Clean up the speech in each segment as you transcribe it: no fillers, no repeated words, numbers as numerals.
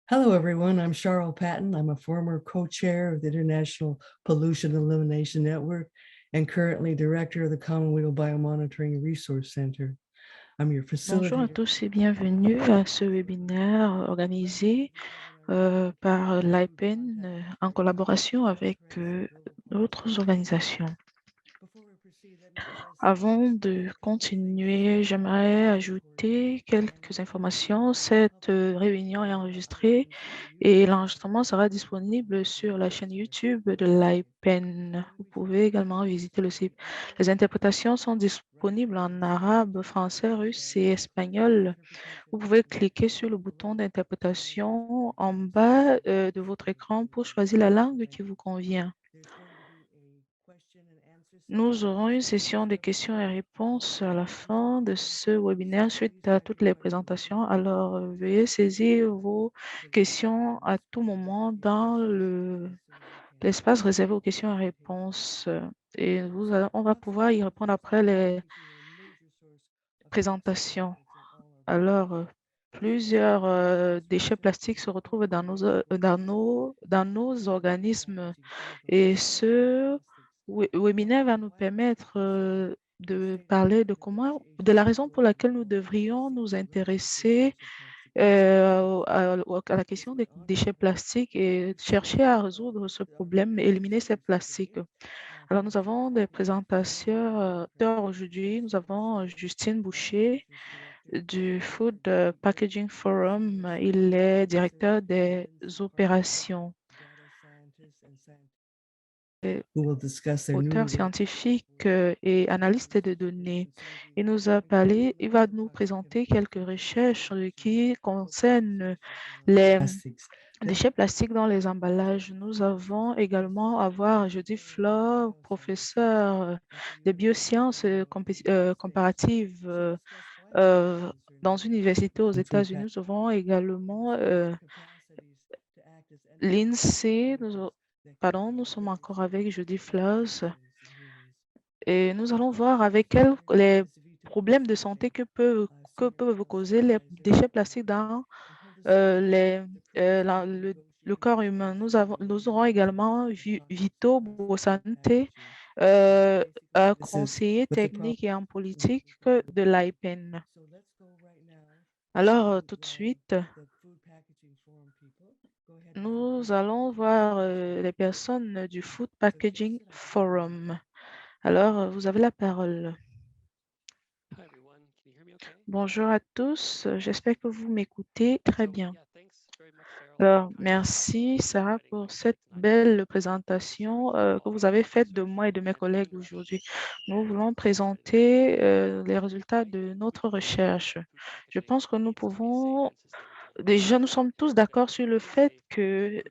Hello, everyone. I'm Cheryl Patton. I'm a former co-chair of the International Pollution Elimination Network and currently director of the Commonweal Biomonitoring Resource Center. I'm your Bonjour à facilitator. tous et bienvenue à ce webinaire organisé par l'IPEN en collaboration avec d'autres organisations. Avant de continuer, j'aimerais ajouter quelques informations. Cette réunion est enregistrée et l'enregistrement sera disponible sur la chaîne YouTube de l'IPEN. Vous pouvez également visiter le site. Les interprétations sont disponibles en arabe, français, russe et espagnol. Vous pouvez cliquer sur le bouton d'interprétation en bas de votre écran pour choisir la langue qui vous convient. Nous aurons une session de questions et réponses à la fin de ce webinaire suite à toutes les présentations. Alors, veuillez saisir vos questions à tout moment dans l'espace réservé aux questions et réponses. Et on va pouvoir y répondre après les présentations. Alors, plusieurs déchets plastiques se retrouvent dans nos organismes et ce webinaire va nous permettre de parler de la raison pour laquelle nous devrions nous intéresser à la question des déchets plastiques et chercher à résoudre ce problème, éliminer ces plastiques. Alors, nous avons des présentateurs aujourd'hui. Nous avons Justine Boucher du Food Packaging Forum. Il est directeur des opérations. Who will discuss their Auteur new work. scientifique et analyste de données. Il va nous présenter quelques recherches qui concernent les Plastics. déchets plastiques dans les emballages. Nous avons également Jody Flore, professeur de biosciences comparatives dans une université aux Food États-Unis. Nous avons également l'INSEE. Nous sommes encore avec Jody Flores. Et nous allons voir avec elle les problèmes de santé que peuvent causer les déchets plastiques dans le corps humain. Nous aurons également Vito Bosante, un conseiller technique et en politique de l'IPEN. Alors, tout de suite, nous allons voir les personnes du Food Packaging Forum. Alors, vous avez la parole. Bonjour à tous, j'espère que vous m'écoutez très bien. Alors, merci Sarah pour cette belle présentation que vous avez faite de moi et de mes collègues aujourd'hui. Nous voulons présenter les résultats de notre recherche. Je pense que nous sommes tous d'accord sur le fait que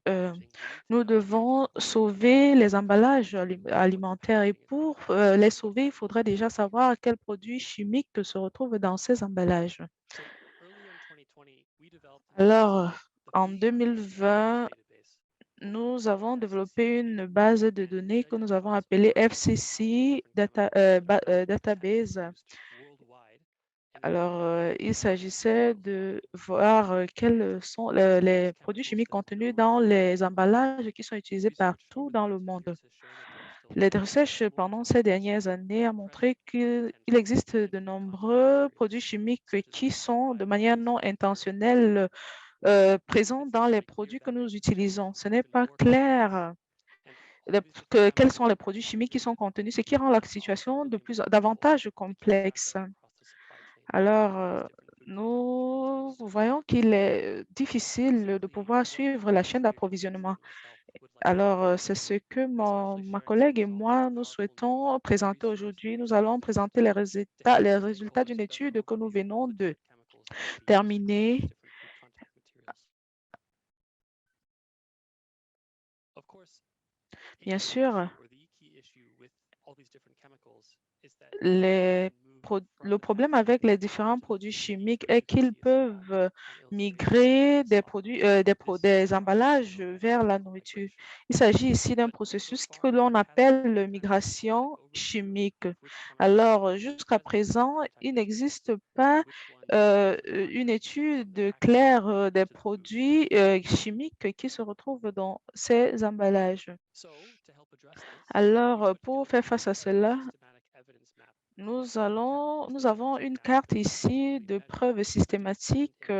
nous devons sauver les emballages alimentaires et pour les sauver, il faudrait déjà savoir quels produits chimiques se retrouvent dans ces emballages. Alors, en 2020, nous avons développé une base de données que nous avons appelée FCC Database. Alors, il s'agissait de voir quels sont les produits chimiques contenus dans les emballages qui sont utilisés partout dans le monde. Les recherches pendant ces dernières années ont montré qu'il existe de nombreux produits chimiques qui sont de manière non intentionnelle présents dans les produits que nous utilisons. Ce n'est pas clair quels sont les produits chimiques qui sont contenus, ce qui rend la situation davantage complexe. Alors, nous voyons qu'il est difficile de pouvoir suivre la chaîne d'approvisionnement. Alors, c'est ce que ma collègue et moi, nous souhaitons présenter aujourd'hui. Nous allons présenter les résultats d'une étude que nous venons de terminer. Bien sûr, les le problème avec les différents produits chimiques est qu'ils peuvent migrer des produits, des emballages vers la nourriture. Il s'agit ici d'un processus que l'on appelle migration chimique. Alors, jusqu'à présent, il n'existe pas une étude claire des produits chimiques qui se retrouvent dans ces emballages. Alors, pour faire face à cela, nous avons une carte ici de preuves systématiques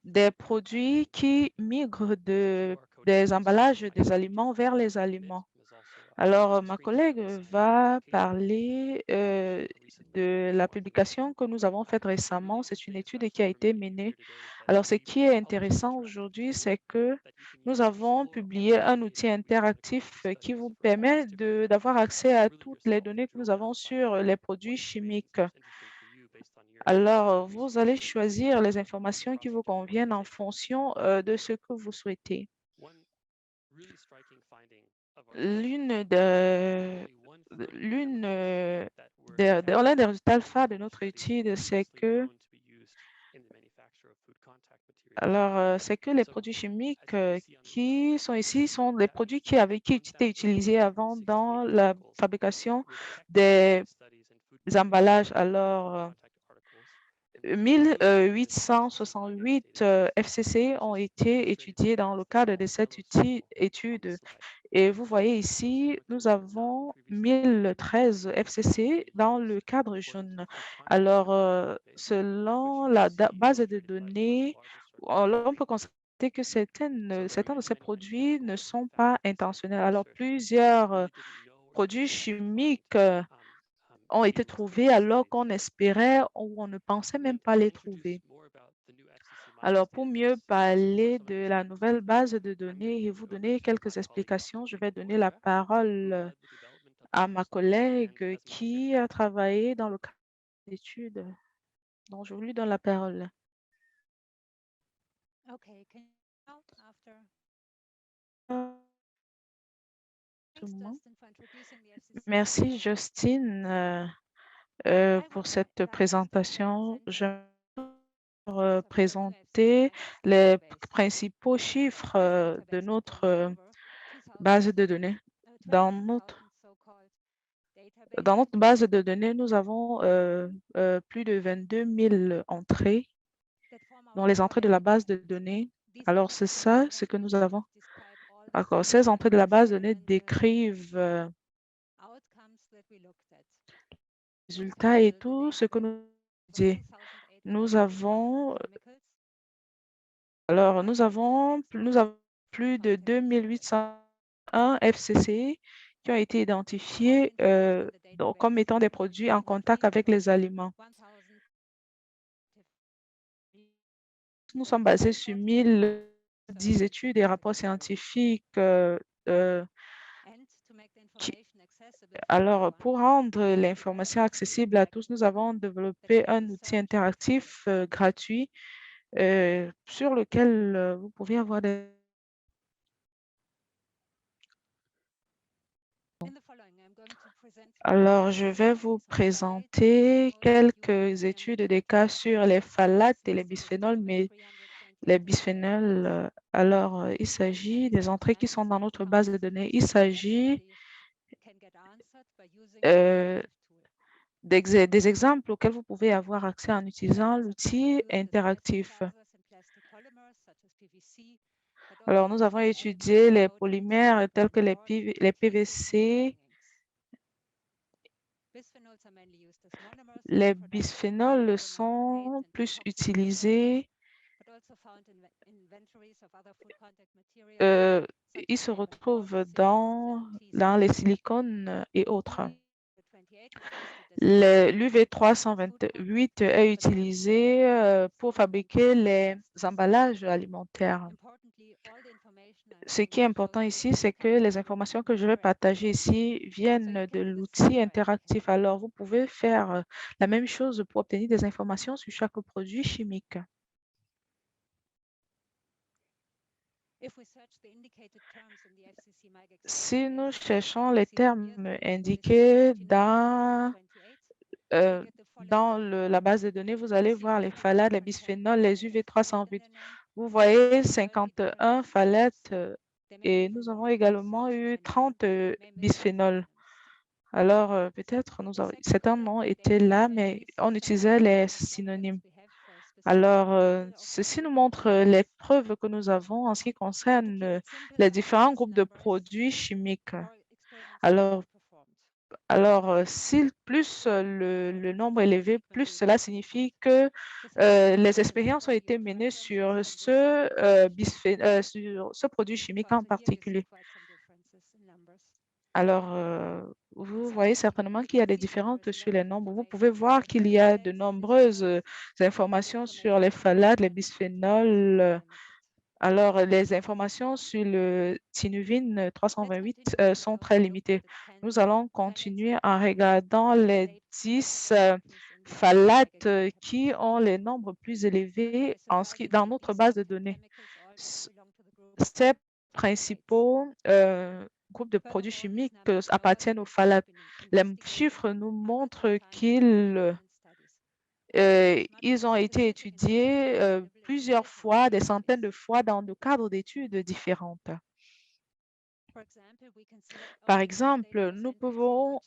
des produits qui migrent des emballages des aliments vers les aliments. Alors, ma collègue va parler de la publication que nous avons faite récemment. C'est une étude qui a été menée. Alors, ce qui est intéressant aujourd'hui, c'est que nous avons publié un outil interactif qui vous permet d'avoir accès à toutes les données que nous avons sur les produits chimiques. Alors, vous allez choisir les informations qui vous conviennent en fonction de ce que vous souhaitez. L'une de, l'une l'un des résultats alpha de notre étude, c'est que c'est que les produits chimiques qui sont ici sont des produits qui étaient utilisés avant dans la fabrication des emballages. Alors, 1868 FCC ont été étudiés dans le cadre de cette étude. Et vous voyez ici, nous avons 1013 FCC dans le cadre jaune. Alors, selon la base de données, on peut constater que certains de ces produits ne sont pas intentionnels. Alors, plusieurs produits chimiques ont été trouvés alors qu'on espérait ou on ne pensait même pas les trouver. Alors, pour mieux parler de la nouvelle base de données et vous donner quelques explications, je vais donner la parole à ma collègue qui a travaillé dans le cadre d'études. Donc, je lui donne la parole. Merci, Justine, pour cette présentation. Je vais présenter les principaux chiffres de notre base de données. Dans notre base de données, nous avons plus de 22 000 entrées dans les entrées de la base de données. Alors, c'est ça ce que nous avons. D'accord. Ces entrées de la base de données décrivent les résultats et tout ce que nous disons. Nous avons plus de 2801 FCC qui ont été identifiés comme étant des produits en contact avec les aliments. Nous sommes basés sur 1010 études et rapports scientifiques. Alors, pour rendre l'information accessible à tous, nous avons développé un outil interactif gratuit sur lequel vous pouvez avoir des... Alors, je vais vous présenter quelques études des cas sur les phthalates et les bisphénols, mais les bisphénols, il s'agit des entrées qui sont dans notre base de données. Il s'agit des exemples auxquels vous pouvez avoir accès en utilisant l'outil interactif. Alors, nous avons étudié les polymères tels que les PVC. Les bisphénols sont plus utilisés. Ils se retrouvent dans les silicones et autres. L'UV328 est utilisé pour fabriquer les emballages alimentaires. Ce qui est important ici, c'est que les informations que je vais partager ici viennent de l'outil interactif. Alors, vous pouvez faire la même chose pour obtenir des informations sur chaque produit chimique. Si nous cherchons les termes indiqués dans dans la base de données, vous allez voir les phtalates, les bisphénols, les UV308. Vous voyez 51 phtalates et nous avons également eu 30 bisphénols. Alors, peut-être certains noms étaient là, mais on utilisait les synonymes. Alors, ceci nous montre les preuves que nous avons en ce qui concerne les différents groupes de produits chimiques. Alors, si plus le nombre est élevé, plus cela signifie que les expériences ont été menées sur sur ce produit chimique en particulier. Alors, vous voyez certainement qu'il y a des différences sur les nombres. Vous pouvez voir qu'il y a de nombreuses informations sur les phtalates, les bisphénols. Alors, les informations sur le tinuvine 328 sont très limitées. Nous allons continuer en regardant les 10 phthalates qui ont les nombres plus élevés dans notre base de données. Ces principaux groupes de produits chimiques appartiennent aux phthalates. Les chiffres nous montrent ils ont été étudiés plusieurs fois, des centaines de fois dans le cadre d'études différentes. Par exemple, nous pouvons,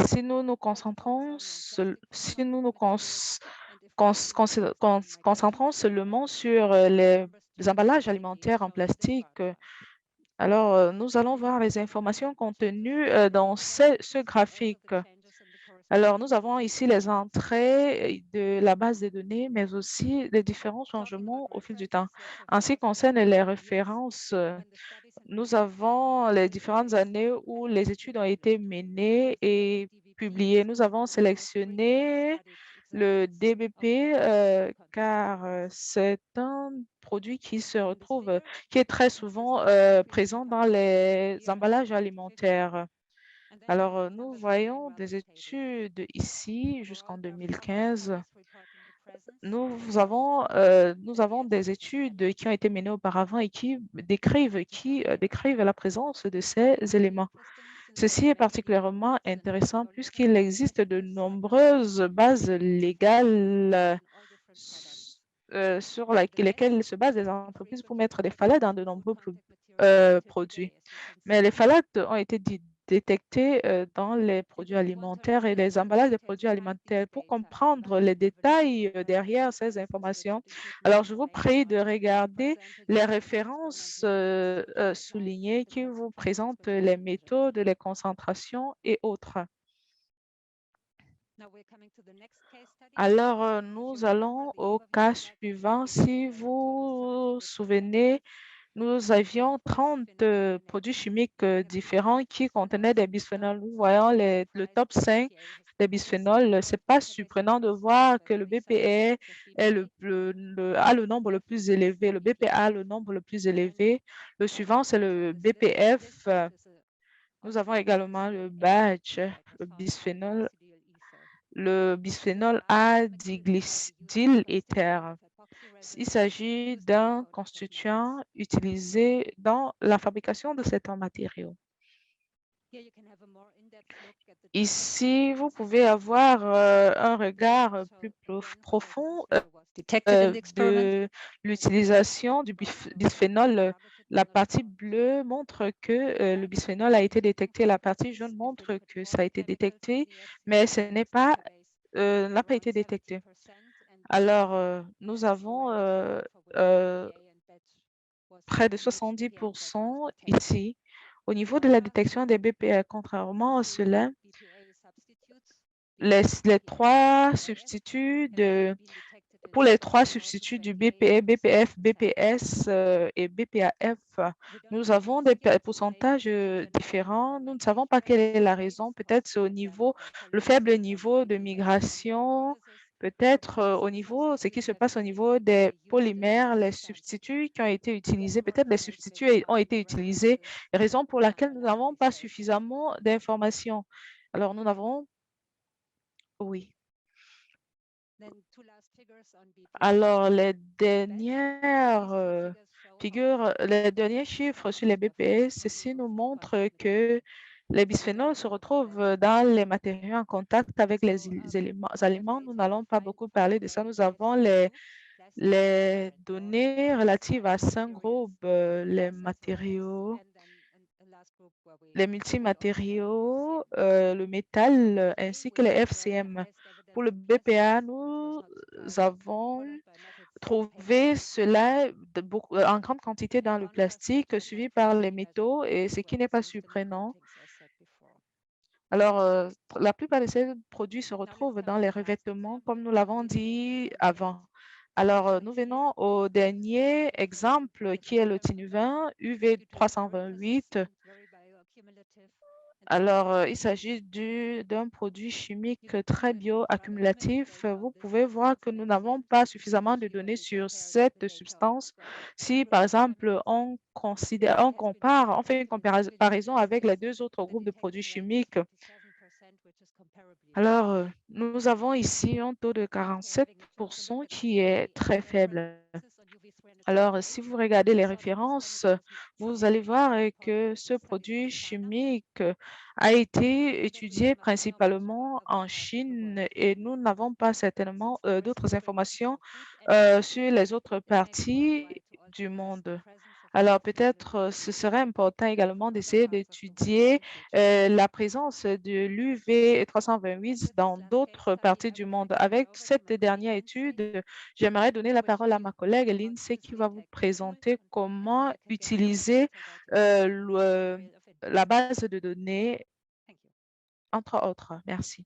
si nous nous concentrons, si nous nous concentrons seulement sur les emballages alimentaires en plastique, alors nous allons voir les informations contenues dans ce graphique. Alors, nous avons ici les entrées de la base de données, mais aussi les différents changements au fil du temps. En ce qui concerne les références, nous avons les différentes années où les études ont été menées et publiées. Nous avons sélectionné le DBP car c'est un produit qui se retrouve, qui est très souvent présent dans les emballages alimentaires. Alors, nous voyons des études ici jusqu'en 2015. Nous avons des études qui ont été menées auparavant et qui décrivent la présence de ces éléments. Ceci est particulièrement intéressant puisqu'il existe de nombreuses bases légales sur lesquelles se basent les entreprises pour mettre des phtalates dans de nombreux produits. Mais les phtalates ont été détectés dans les produits alimentaires et les emballages des produits alimentaires. Pour comprendre les détails derrière ces informations, alors je vous prie de regarder les références soulignées qui vous présentent les méthodes, les concentrations et autres. Alors, nous allons au cas suivant. Si vous vous souvenez, nous avions 30 produits chimiques différents qui contenaient des bisphénols. Nous voyons le top 5 des bisphénols. Ce n'est pas surprenant de voir que le BPE a le nombre le plus élevé, le BPA a le nombre le plus élevé. Le suivant, c'est le BPF. Nous avons également le badge, le bisphénol A diéther. Il s'agit d'un constituant utilisé dans la fabrication de certains matériaux. Ici, vous pouvez avoir un regard plus profond de l'utilisation du bisphénol. La partie bleue montre que le bisphénol a été détecté. La partie jaune montre que ça a été détecté, mais ce n'a pas été détecté. Alors, nous avons près de 70% ici. Au niveau de la détection des BPA, contrairement à cela, pour les trois substituts du BPE, BPF, BPS et BPAF, nous avons des pourcentages différents. Nous ne savons pas quelle est la raison. Peut-être c'est le faible niveau de migration, peut-être ce qui se passe au niveau des polymères, les substituts qui ont été utilisés, peut-être les substituts ont été utilisés, raison pour laquelle nous n'avons pas suffisamment d'informations. Alors, nous n'avons, oui. Alors, les derniers chiffres sur les BPS, ceci nous montre que Les bisphénols se retrouvent dans les matériaux en contact avec les aliments. Nous n'allons pas beaucoup parler de ça. Nous avons les données relatives à 5 groupes, les matériaux, les multimatériaux, le métal, ainsi que les FCM. Pour le BPA, nous avons trouvé cela en grande quantité dans le plastique, suivi par les métaux, et ce qui n'est pas surprenant. Alors, la plupart de ces produits se retrouvent dans les revêtements, comme nous l'avons dit avant. Alors, nous venons au dernier exemple, qui est le tinuvin UV328. Alors, il s'agit d'un produit chimique très bioaccumulatif. Vous pouvez voir que nous n'avons pas suffisamment de données sur cette substance. Si, par exemple, on compare, on fait une comparaison avec les 2 autres groupes de produits chimiques, alors nous avons ici un taux de 47% qui est très faible. Alors, si vous regardez les références, vous allez voir que ce produit chimique a été étudié principalement en Chine, et nous n'avons pas certainement d'autres informations sur les autres parties du monde. Alors, peut-être ce serait important également d'essayer d'étudier la présence de l'UV 328 dans d'autres parties du monde. Avec cette dernière étude, j'aimerais donner la parole à ma collègue Lindsay, qui va vous présenter comment utiliser la base de données, entre autres. Merci.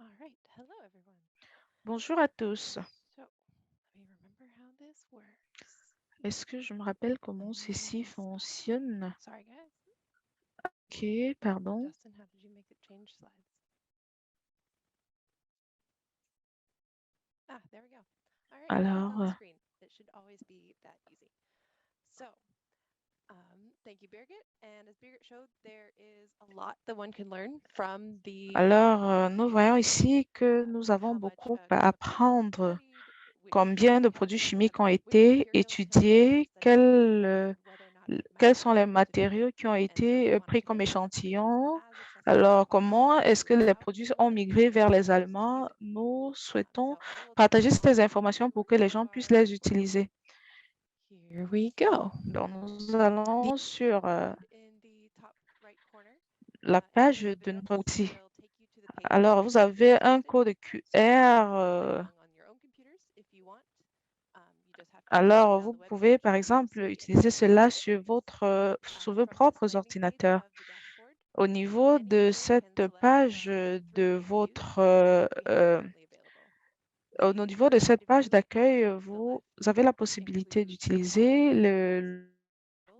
All right. Hello, everyone. Bonjour à tous. So let me remember how this works. Est-ce que je me rappelle comment ceci fonctionne? Sorry, guys. Ok, pardon. Dustin, how did you make it change slides? Ah, there we go. All right, now it's on the Alors, screen. It should always be that easy. So, thank you, Birgit. And as Birgit showed, there is a lot that one can learn from the nous voyons ici que nous avons how much beaucoup à chemical products have been apprendre. studied, which Combien de produits processes chimiques ont which été materials have been étudiés? studied, and whether or not it Quels matters sont les to people. matériaux qui ont And so we été wanted pris to comme make this video échantillons? as accessible as Alors, possible comment est-ce que les without produits too ont much migré vers les technical Allemands? speak. Nous souhaitons So I will partager turn ces to informations pour que les gens puissent les utiliser. here we go. Donc, nous allons sur In the top right corner, la in page this de video notre outil. will take you to the page Alors, where vous you can avez un access it. code So you can QR. follow along on your own computers if you want. You just have to go Alors, down vous the pouvez, webpage par and you'll exemple, see utiliser a link cela to sur it. sur vos From this propres landing page ordinateurs. of the dashboard, Au niveau any de user can cette select page de three views votre, that we have currently available. au The niveau de first cette page view d'accueil, on the vous left avez la possibilité includes all d'utiliser of the materials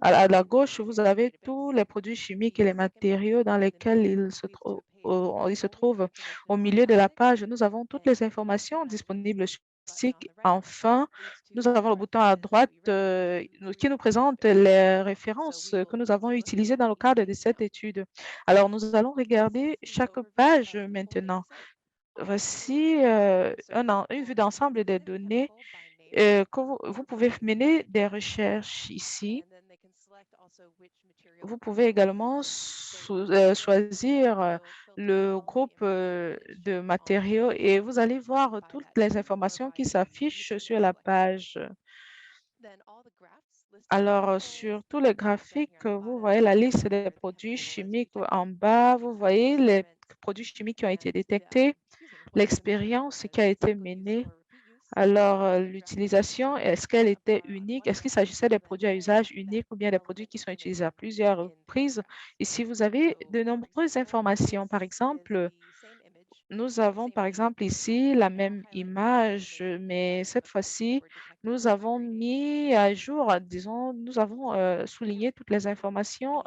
à la in gauche, the vous avez tous database. les produits chimiques et The les second view matériaux dans in the lesquels middle ils leads to a page ils with se only the trouvent. information Au on milieu de la plastic, page, nous avons toutes les and the informations second disponibles sur le button on site. the right Enfin, leads nous to avons le the bouton à references that droite we reviewed qui nous through the présente database. les So références we will que nous avons take a look utilisées at dans le each cadre de page cette now. étude. Alors, nous allons This regarder is the chaque overview page of the full maintenant. dataset. All of the Voici information. So you can une vue pull a d'ensemble des specific données chemical by name que vous or pouvez by mener its des chemical recherches name, ici. and then they can select also which material Vous pouvez they want également to stay with. choisir It will filter le all the groupe information de on the matériaux, et page vous allez voir by toutes that les name or informations by qui the s'affichent material sur la selected. page. Then all the graphs listed in the Alors, tables sur tous les down here graphiques, on the vous bottom voyez la liste des are the produits chemical was chimiques detected, en bas. the Vous exact voyez les experiment, produits chimiques qui ont été and détectés, whether the material l'expérience qui a was été single use menée. or repeat use. Alors, The graph is l'utilisation, sorted est-ce qu'elle était on unique? one Est-ce qu'il graph, s'agissait des and then produits à usage that unique ou bien des produits relevant qui sont utilisés à information plusieurs in the other reprises? graphs. Ici, vous avez So, de for nombreuses example, informations. this Par is exemple, the same image nous or the avons same par view, exemple ici la now même highlighted image, with the mais cette chemicals that fois-ci, were detected nous by avons migrating. mis à jour, disons, nous avons souligné toutes les informations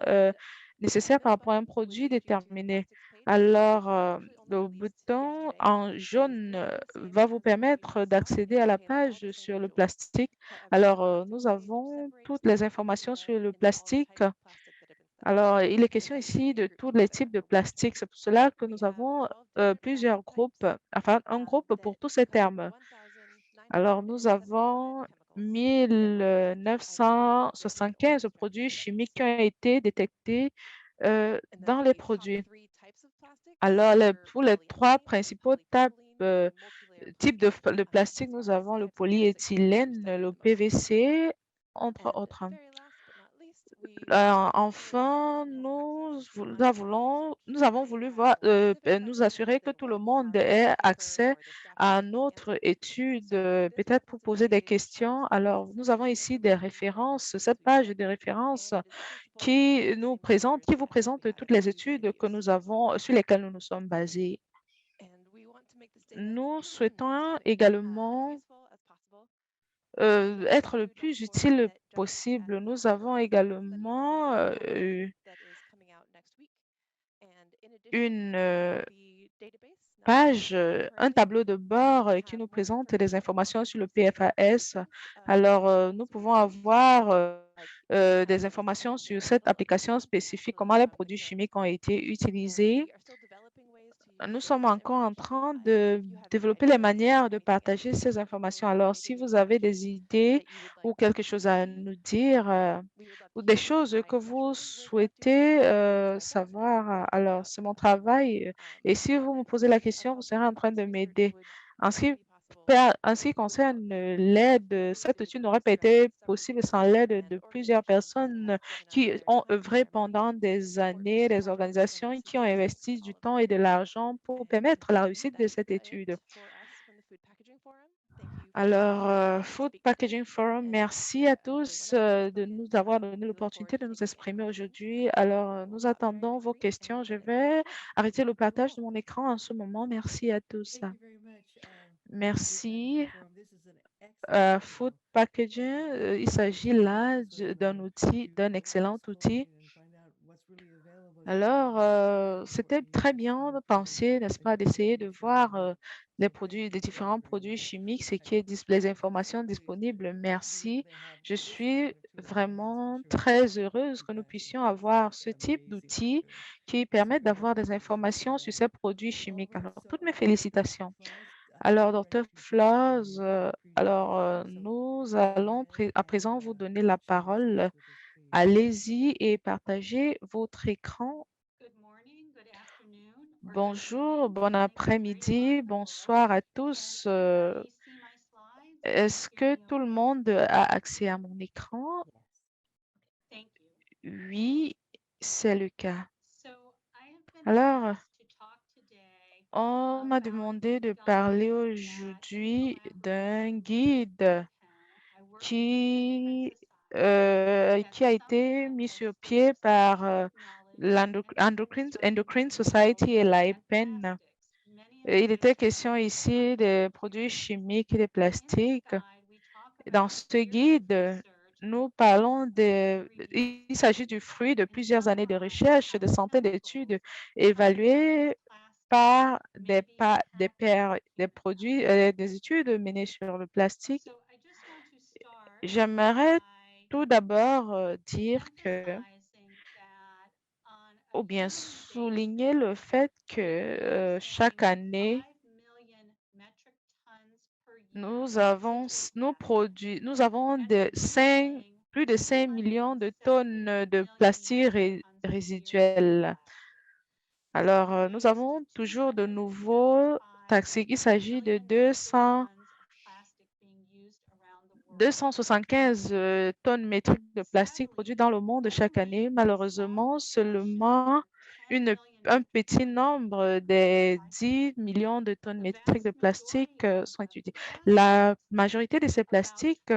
nécessaires This par rapport à button un would produit lead you to the déterminé. plastics page, Alors, which we actually only le released bouton yesterday. en This jaune is va vous as you permettre saw, d'accéder it à la contains all the page same sur le modules. plastique. However, the Alors, plastic nous page avons separates toutes the les product informations data sur le into all the plastique. types of plastic that have been Alors, il est question ici de tous les types de plastique. C'est pour cela que nous avons plusieurs groupes, enfin un groupe pour tous ces termes. Alors, nous avons 1975 produits chimiques qui ont été détectés dans les produits. Alors, pour les trois principaux types de plastique, nous avons le polyéthylène, le PVC, entre autres. Enfin, nous avons voulu nous assurer que tout le monde ait accès à notre étude, peut-être pour poser des questions. Alors, nous avons ici des références, cette page de références qui vous présente toutes les études que nous avons, sur lesquelles nous nous sommes basés. Nous souhaitons également être le plus utile possible. Nous avons également une page, un tableau de bord qui nous présente des informations sur le PFAS. Alors, nous pouvons avoir des informations sur cette application spécifique, comment les produits chimiques ont été utilisés. Nous sommes encore en train de développer les manières de partager ces informations. Alors, si vous avez des idées ou quelque chose à nous dire ou des choses que vous souhaitez savoir, alors c'est mon travail. Et si vous me posez la question, vous serez en train de m'aider. En ce qui En ce qui concerne l'aide, cette étude n'aurait pas été possible sans l'aide de plusieurs personnes qui ont œuvré pendant des années, des organisations qui ont investi du temps et de l'argent pour permettre la réussite de cette étude. Alors, Food Packaging Forum, merci à tous de nous avoir donné l'opportunité de nous exprimer aujourd'hui. Alors, nous attendons vos questions. Je vais arrêter le partage de mon écran en ce moment. Merci à tous. Merci. Food packaging, il s'agit là d'un outil, d'un excellent outil. Alors, c'était très bien de penser, n'est-ce pas, d'essayer de voir les produits, les différents produits chimiques, ce qui est les informations disponibles. Merci. Je suis vraiment très heureuse que nous puissions avoir ce type d'outils qui permettent d'avoir des informations sur ces produits chimiques. Alors, toutes mes félicitations. Alors, Dr. Floss, nous allons à présent vous donner la parole. Allez-y et partagez votre écran. Bonjour, bon après-midi, bonsoir à tous. Est-ce que tout le monde a accès à mon écran? Oui, c'est le cas. Alors, on m'a demandé de parler aujourd'hui d'un guide qui a été mis sur pied par l'Endocrine Society et l'IPEN. Il était question ici des produits chimiques et des plastiques. Dans ce guide, nous parlons il s'agit du fruit de plusieurs années de recherche, de centaines d'études évaluées par des produits, des études menées sur le plastique. J'aimerais tout d'abord dire que, ou bien souligner le fait que chaque année, nous avons plus de 5 millions de tonnes de plastique résiduel. Alors, nous avons toujours de nouveaux toxiques. Il s'agit de 275 tonnes métriques de plastique produites dans le monde chaque année. Malheureusement, seulement un petit nombre des 10 millions de tonnes métriques de plastique sont étudiées. La majorité de ces plastiques,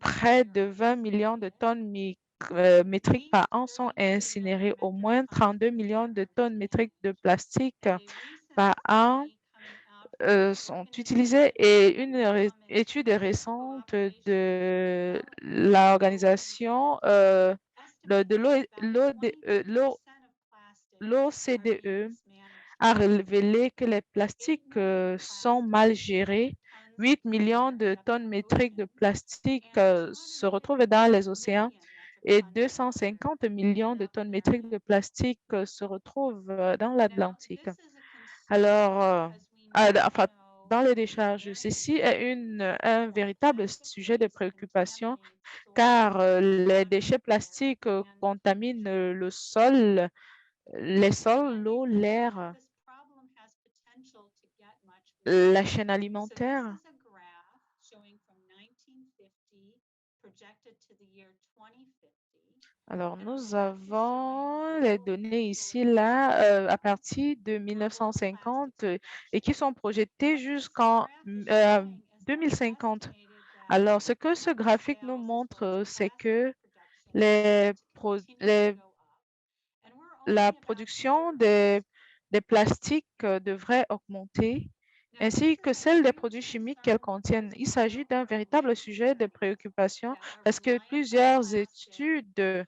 près de 20 millions de tonnes métriques par an, sont incinérées. Au moins 32 millions de tonnes métriques de plastique par an sont utilisés, et une étude récente de l'organisation l'OCDE a révélé que les plastiques sont mal gérés. 8 millions de tonnes métriques de plastique se retrouvent dans les océans et 250 millions de tonnes métriques de plastique se retrouvent dans l'Atlantique. Alors, enfin, dans les décharges, ceci est un véritable sujet de préoccupation car les déchets plastiques contaminent le sol, les sols, l'eau, l'air, la chaîne alimentaire. Alors, nous avons les données ici, là, à partir de 1950 et qui sont projetées jusqu'en 2050. Alors, ce que ce graphique nous montre, c'est que les, la production des plastiques devrait augmenter, ainsi que celle des produits chimiques qu'elles contiennent. Il s'agit d'un véritable sujet de préoccupation parce que plusieurs études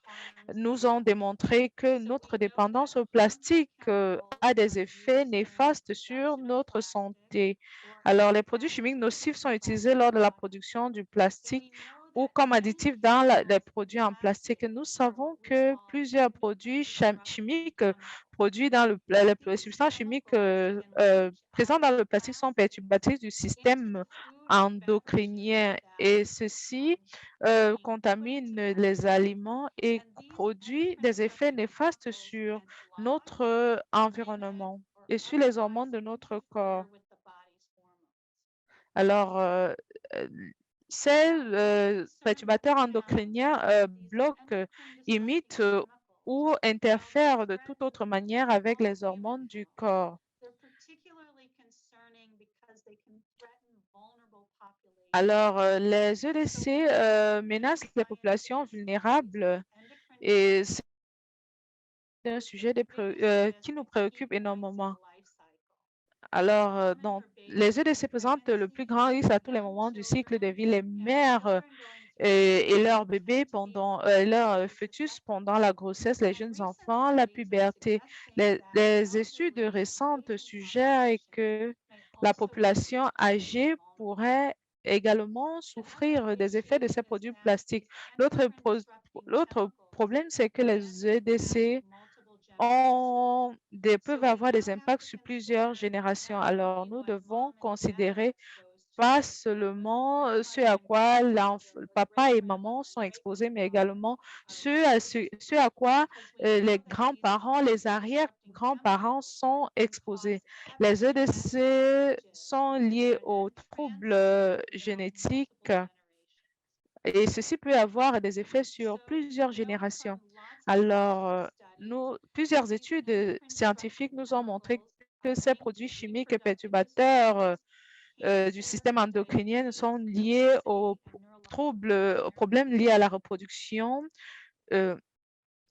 nous ont démontré que notre dépendance au plastique a des effets néfastes sur notre santé. Alors, les produits chimiques nocifs sont utilisés lors de la production du plastique ou comme additifs dans les produits en plastique. Nous savons que plusieurs produits chimiques produits dans les substances chimiques présentes dans le plastique sont perturbatrices du système endocrinien et ceci contamine les aliments et produit des effets néfastes sur notre environnement et sur les hormones de notre corps. Alors, ces perturbateurs endocriniens bloquent, imitent ou interfèrent de toute autre manière avec les hormones du corps. Alors, les EDC menacent les populations vulnérables et c'est un sujet qui nous préoccupe énormément. Alors, les EDC présentent le plus grand risque à tous les moments du cycle de vie. Les mères et leurs bébés pendant leur fœtus pendant la grossesse, les jeunes enfants, la puberté. Les études récentes suggèrent que la population âgée pourrait également souffrir des effets de ces produits plastiques. L'autre problème, c'est que les EDC peuvent avoir des impacts sur plusieurs générations. Alors, nous devons considérer pas seulement ce à quoi papa et maman sont exposés, mais également ce à quoi les grands-parents, les arrière-grands-parents sont exposés. Les EDC sont liés aux troubles génétiques et ceci peut avoir des effets sur plusieurs générations. Alors, plusieurs études scientifiques nous ont montré que ces produits chimiques perturbateurs du système endocrinien sont liés aux problèmes liés à la reproduction,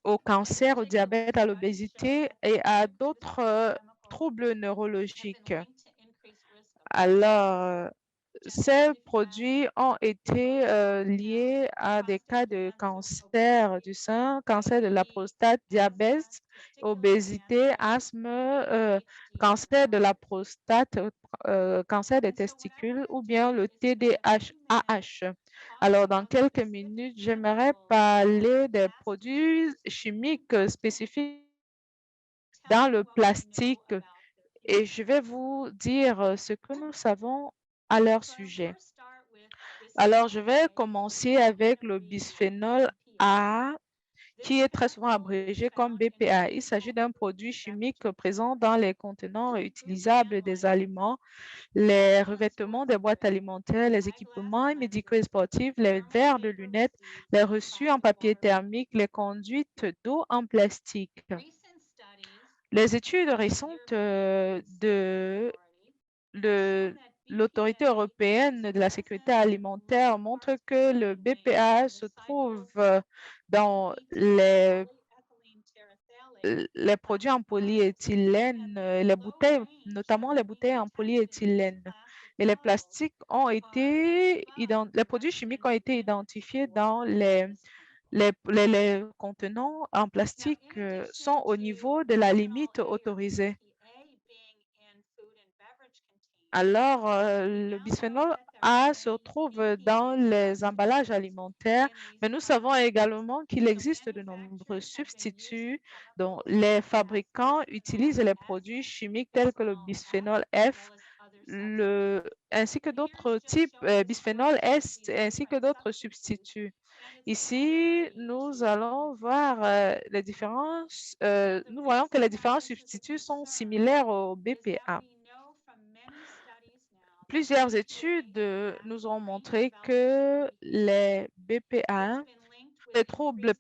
au cancer, au diabète, à l'obésité et à d'autres troubles neurologiques. Alors, ces produits ont été liés à des cas de cancer du sein, cancer de la prostate, diabète, obésité, asthme, cancer de la prostate, cancer des testicules ou bien le TDAH. Alors, dans quelques minutes, j'aimerais parler des produits chimiques spécifiques dans le plastique et je vais vous dire ce que nous savons à leur sujet. Alors, je vais commencer avec le bisphénol A, qui est très souvent abrégé comme BPA. Il s'agit d'un produit chimique présent dans les contenants réutilisables des aliments, les revêtements des boîtes alimentaires, les équipements médicaux et sportifs, les verres de lunettes, les reçus en papier thermique, les conduites d'eau en plastique. Les études récentes de l'Autorité européenne de la sécurité alimentaire montrent que le BPA se trouve dans les produits en polyéthylène, les bouteilles, notamment les bouteilles en polyéthylène. Et les plastiques les produits chimiques ont été identifiés dans les contenants en plastique sont au niveau de la limite autorisée. Alors, le bisphénol BPA se retrouve dans les emballages alimentaires, mais nous savons également qu'il existe de nombreux substituts dont les fabricants utilisent les produits chimiques tels que le bisphénol F, ainsi que d'autres types bisphénol S, ainsi que d'autres substituts. Ici, nous allons voir les différences. Nous voyons que les différents substituts sont similaires au BPA. Plusieurs études nous ont montré que les BPA, les troubles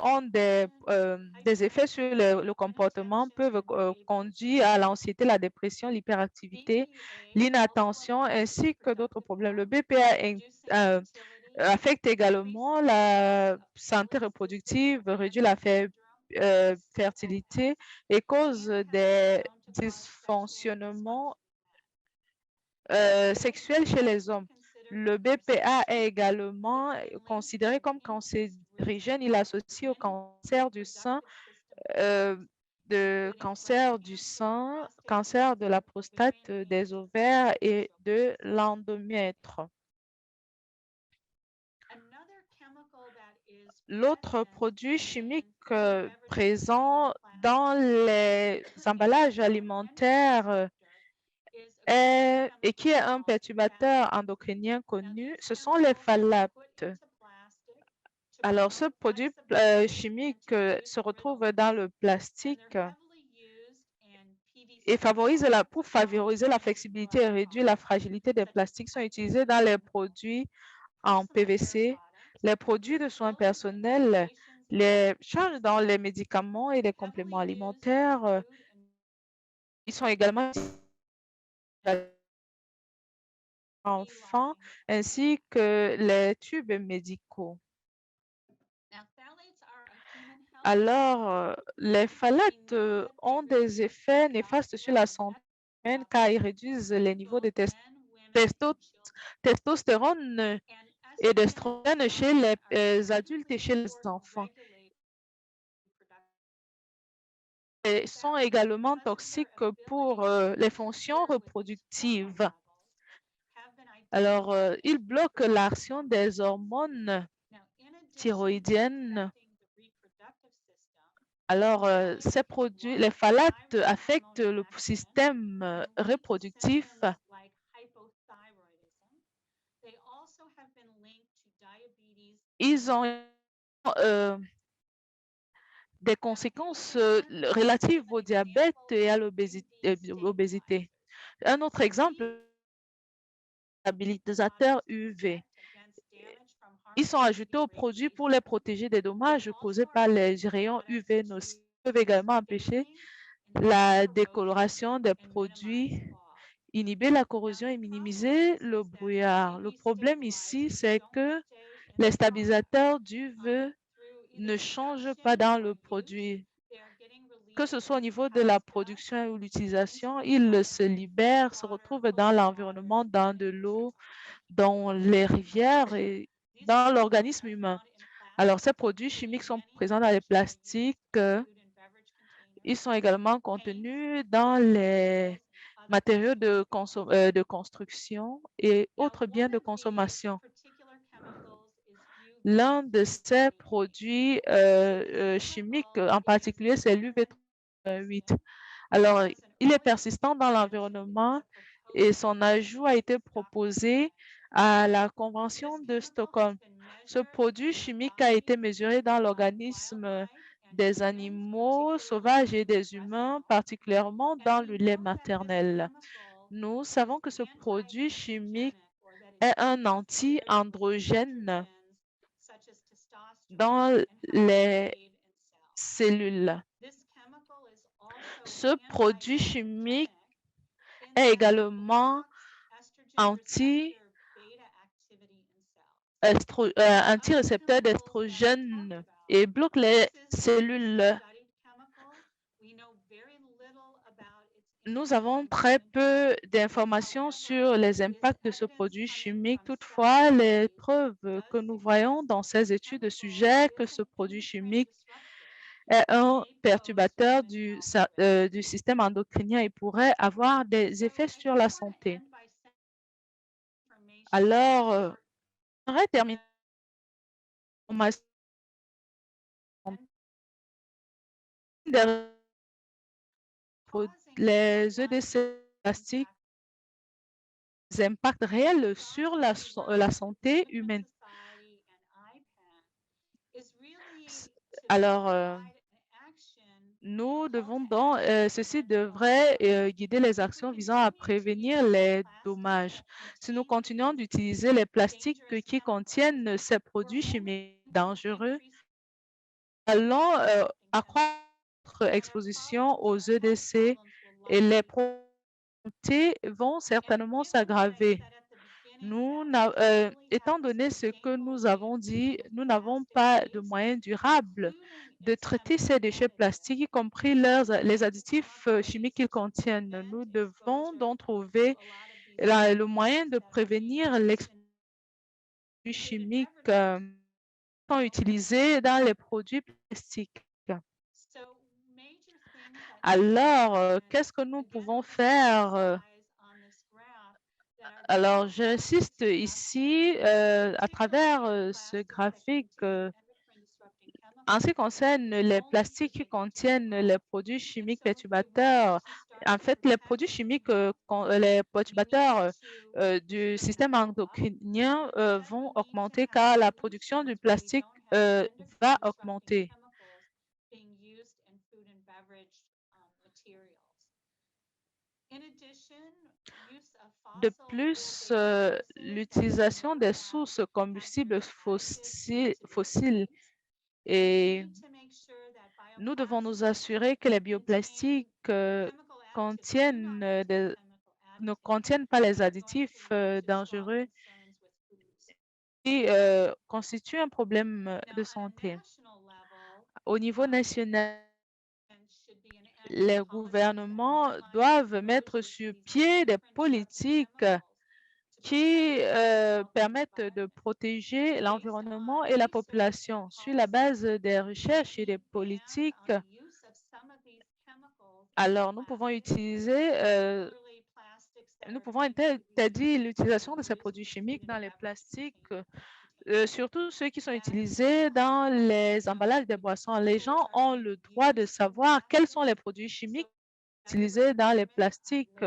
ont des effets sur le comportement, peuvent conduire à l'anxiété, la dépression, l'hyperactivité, l'inattention, ainsi que d'autres problèmes. Le BPA affecte également la santé reproductive, réduit la fertilité et cause des dysfonctionnements sexuels chez les hommes. Le BPA est également considéré comme cancérigène. Il est associé au cancer du sein, cancer de la prostate, des ovaires et de l'endomètre. L'autre produit chimique présent dans les emballages alimentaires et qui est un perturbateur endocrinien connu, ce sont les phtalates. Alors, ce produit chimique se retrouve dans le plastique et pour favoriser la flexibilité et réduire la fragilité des plastiques, sont utilisés dans les produits en PVC, les produits de soins personnels, les charges dans les médicaments et les compléments alimentaires. Ils sont également enfants ainsi que les tubes médicaux. Alors, les phthalates ont des effets néfastes sur la santé humaine car ils réduisent les niveaux de testostérone et d'estrogène chez les adultes et chez les enfants. Ils sont également toxiques pour les fonctions reproductives. Alors, ils bloquent l'action des hormones thyroïdiennes. Alors, ces produits, les phthalates affectent le système reproductif. Ils ont des conséquences relatives au diabète et à l'obésité. Un autre exemple, stabilisateurs UV. Ils sont ajoutés aux produits pour les protéger des dommages causés par les rayons UV nocifs. Ils peuvent également empêcher la décoloration des produits, inhiber la corrosion et minimiser le brouillard. Le problème ici, c'est que les stabilisateurs d'UV ne changent pas dans le produit. Que ce soit au niveau de la production ou l'utilisation, ils se libèrent, se retrouvent dans l'environnement, dans de l'eau, dans les rivières et dans l'organisme humain. Alors, ces produits chimiques sont présents dans les plastiques. Ils sont également contenus dans les matériaux de construction et autres biens de consommation. L'un de ces produits chimiques, en particulier, c'est l'UV8. Alors, il est persistant dans l'environnement et son ajout a été proposé à la Convention de Stockholm. Ce produit chimique a été mesuré dans l'organisme des animaux sauvages et des humains, particulièrement dans le lait maternel. Nous savons que ce produit chimique est un anti-androgène dans les cellules. Ce produit chimique est également anti-récepteur d'estrogène et bloque les cellules. Nous avons très peu d'informations sur les impacts de ce produit chimique. Toutefois, les preuves que nous voyons dans ces études suggèrent que ce produit chimique est un perturbateur du système endocrinien et pourrait avoir des effets sur la santé. Alors, j'aimerais terminer ma les EDC plastiques, des impacts réels sur la santé humaine. Alors, nous devons donc, ceci devrait guider les actions visant à prévenir les dommages. Si nous continuons d'utiliser les plastiques qui contiennent ces produits chimiques dangereux, allons accroître notre exposition aux EDC et les probabilités vont certainement s'aggraver. Étant donné ce que nous avons dit, nous n'avons pas de moyens durables de traiter ces déchets plastiques, y compris les additifs chimiques qu'ils contiennent. Nous devons donc trouver le moyen de prévenir l'exposition chimique sont utilisés dans les produits plastiques. Alors, qu'est-ce que nous pouvons faire? Alors, j'insiste ici à travers ce graphique. En ce qui concerne les plastiques qui contiennent les produits chimiques perturbateurs, en fait, les produits chimiques, les perturbateurs du système endocrinien vont augmenter car la production du plastique va augmenter. De plus, l'utilisation des sources combustibles fossiles et nous devons nous assurer que les bioplastiques ne contiennent pas les additifs dangereux qui constituent un problème de santé. Au niveau national, les gouvernements doivent mettre sur pied des politiques qui permettent de protéger l'environnement et la population. Sur la base des recherches et des politiques, alors nous pouvons interdire l'utilisation de ces produits chimiques dans les plastiques, surtout ceux qui sont utilisés dans les emballages des boissons. Les gens ont le droit de savoir quels sont les produits chimiques utilisés dans les plastiques.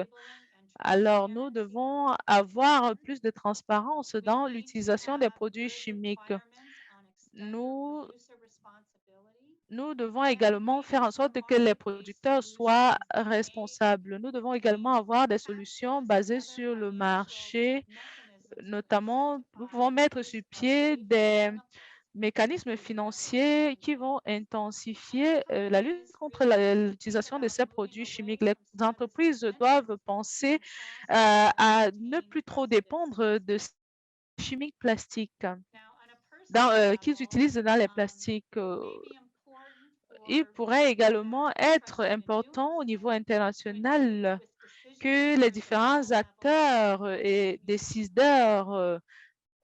Alors, nous devons avoir plus de transparence dans l'utilisation des produits chimiques. Nous devons également faire en sorte que les producteurs soient responsables. Nous devons également avoir des solutions basées sur le marché. Notamment, nous pouvons mettre sur pied des mécanismes financiers qui vont intensifier la lutte contre l'utilisation de ces produits chimiques. Les entreprises doivent penser à ne plus trop dépendre de ces chimiques plastiques qu'ils utilisent dans les plastiques. Il pourrait également être important au niveau international que les différents acteurs et décideurs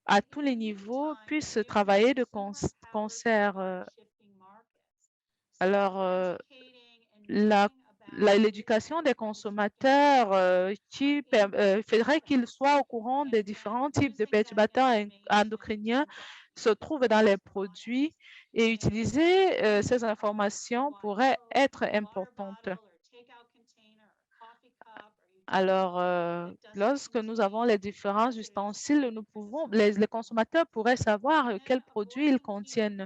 à tous les niveaux puissent travailler de concert. Alors, l'éducation des consommateurs ferait qu'ils soient au courant des différents types de perturbateurs endocriniens se trouvent dans les produits et utiliser ces informations pourrait être importante. Alors, lorsque nous avons les différents ustensiles, les consommateurs pourraient savoir quels produits ils contiennent.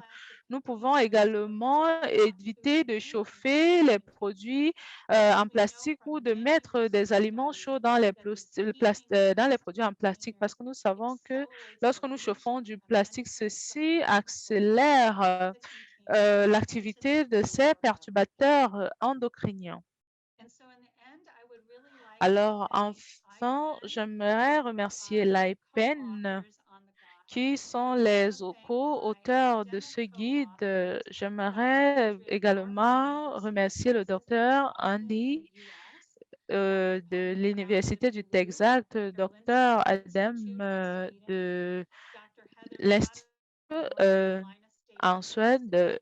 Nous pouvons également éviter de chauffer les produits en plastique ou de mettre des aliments chauds dans les produits en plastique parce que nous savons que lorsque nous chauffons du plastique, ceci accélère l'activité de ces perturbateurs endocriniens. Alors, enfin, j'aimerais remercier l'IPEN qui sont les co-auteurs de ce guide. J'aimerais également remercier le docteur Andy de l'Université du Texas, le docteur Adam de l'Institut en Suède,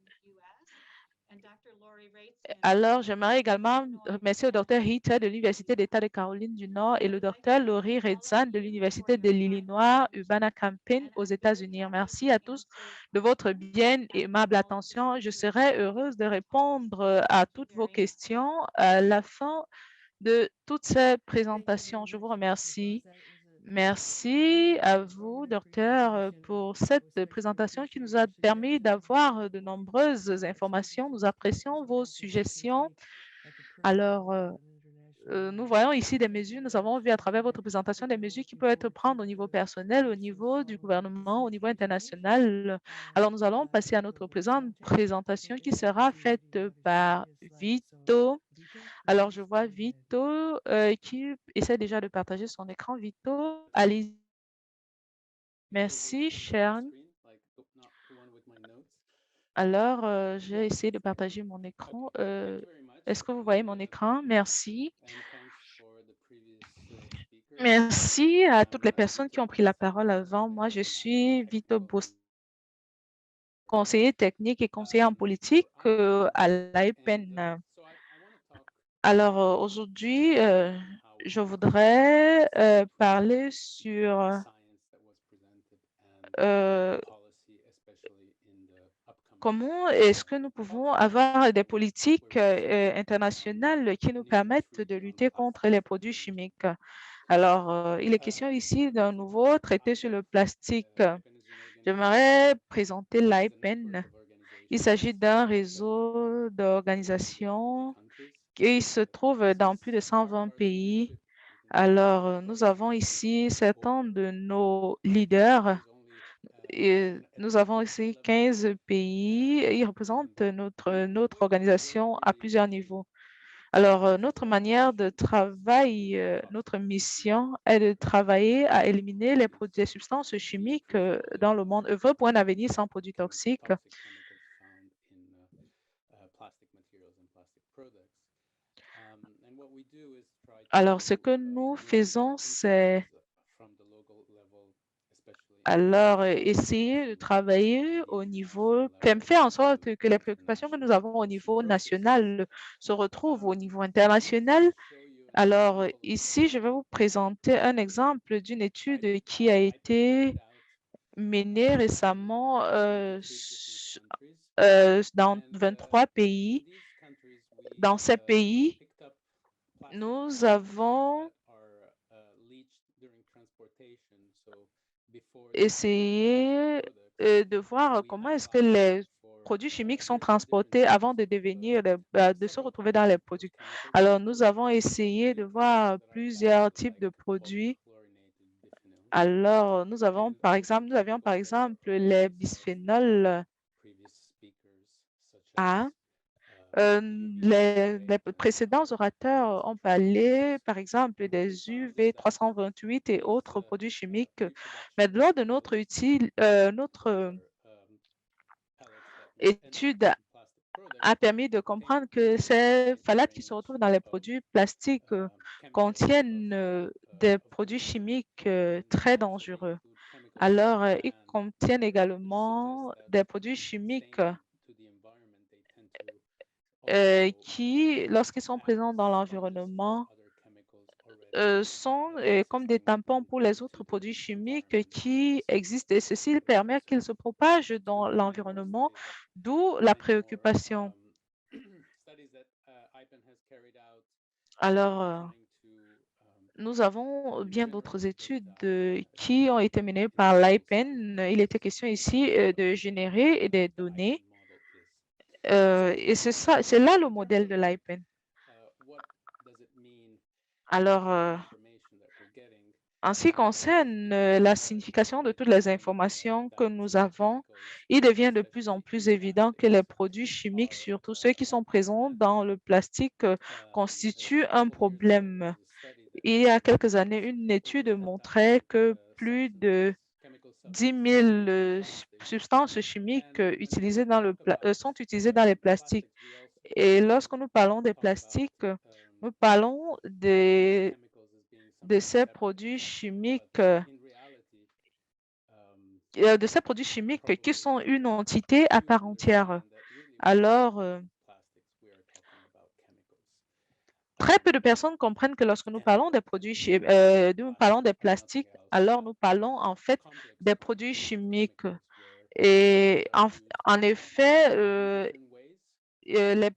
Alors, j'aimerais également remercier le docteur Heater de l'Université d'État de Caroline du Nord et le docteur Laurie Redzan de l'Université de l'Illinois Urbana-Champaign aux États-Unis. Merci à tous de votre bien aimable attention. Je serai heureuse de répondre à toutes vos questions à la fin de toutes ces présentations. Je vous remercie. Merci à vous, docteur, pour cette présentation qui nous a permis d'avoir de nombreuses informations. Nous apprécions vos suggestions. Alors, nous voyons ici des mesures, nous avons vu à travers votre présentation des mesures qui peuvent être prises au niveau personnel, au niveau du gouvernement, au niveau international. Alors, nous allons passer à notre présentation qui sera faite par Vito. Alors, je vois Vito qui essaie déjà de partager son écran. Vito, allez. Merci, Sharon. Alors, j'ai essayé de partager mon écran. Est-ce que vous voyez mon écran? Merci. Merci à toutes les personnes qui ont pris la parole avant moi. Je suis Vito Bos, conseiller technique et conseiller en politique à l'AIPEN. Alors, aujourd'hui, je voudrais parler sur comment est-ce que nous pouvons avoir des politiques internationales qui nous permettent de lutter contre les produits chimiques. Alors, il est question ici d'un nouveau traité sur le plastique. J'aimerais présenter l'IPEN. Il s'agit d'un réseau d'organisations qui se trouve dans plus de 120 pays. Alors, nous avons ici certains de nos leaders. Et nous avons ici 15 pays. Ils représentent notre organisation à plusieurs niveaux. Alors, notre manière de travail, notre mission est de travailler à éliminer les substances chimiques dans le monde, œuvrer pour un avenir sans produits toxiques. Alors, ce que nous faisons, c'est essayer de travailler au niveau, faire en sorte que les préoccupations que nous avons au niveau national se retrouvent au niveau international. Alors, ici, je vais vous présenter un exemple d'une étude qui a été menée récemment dans 23 pays. Dans ces pays, nous avons essayé de voir comment est-ce que les produits chimiques sont transportés avant de de se retrouver dans les produits. Alors, nous avons essayé de voir plusieurs types de produits. Alors, nous avions par exemple les bisphénols A. Les précédents orateurs ont parlé, par exemple, des UV 328 et autres produits chimiques. Mais lors de notre étude a permis de comprendre que ces phtalates qui se retrouvent dans les produits plastiques contiennent des produits chimiques très dangereux. Alors, ils contiennent également des produits chimiques qui, lorsqu'ils sont présents dans l'environnement, sont comme des tampons pour les autres produits chimiques qui existent. Et ceci permet qu'ils se propagent dans l'environnement, d'où la préoccupation. Alors, nous avons bien d'autres études qui ont été menées par l'IPEN. Il était question ici de générer des données. Et c'est là le modèle de l'IPEN. Alors, en ce qui concerne la signification de toutes les informations que nous avons, il devient de plus en plus évident que les produits chimiques, surtout ceux qui sont présents dans le plastique, constituent un problème. Il y a quelques années, une étude montrait que plus de 10 000 substances chimiques sont utilisées dans les plastiques. Et lorsque nous parlons des plastiques, nous parlons de ces produits chimiques, qui sont une entité à part entière. Alors, très peu de personnes comprennent que lorsque nous parlons des nous parlons des plastiques, alors nous parlons en fait des produits chimiques. Et en effet, les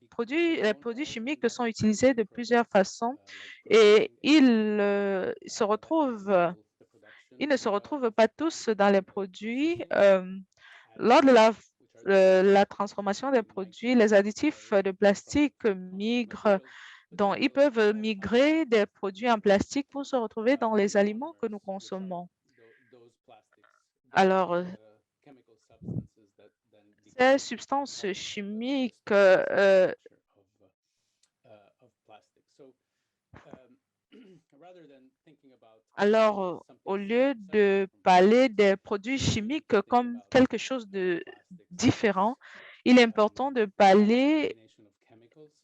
produits chimiques sont utilisés de plusieurs façons et ils ne se retrouvent pas tous dans les produits. Lors de la transformation des produits, les additifs de plastique migrent, donc ils peuvent migrer des produits en plastique pour se retrouver dans les aliments que nous consommons. Alors, ces substances chimiques alors, au lieu de parler des produits chimiques comme quelque chose de différent, il est important de parler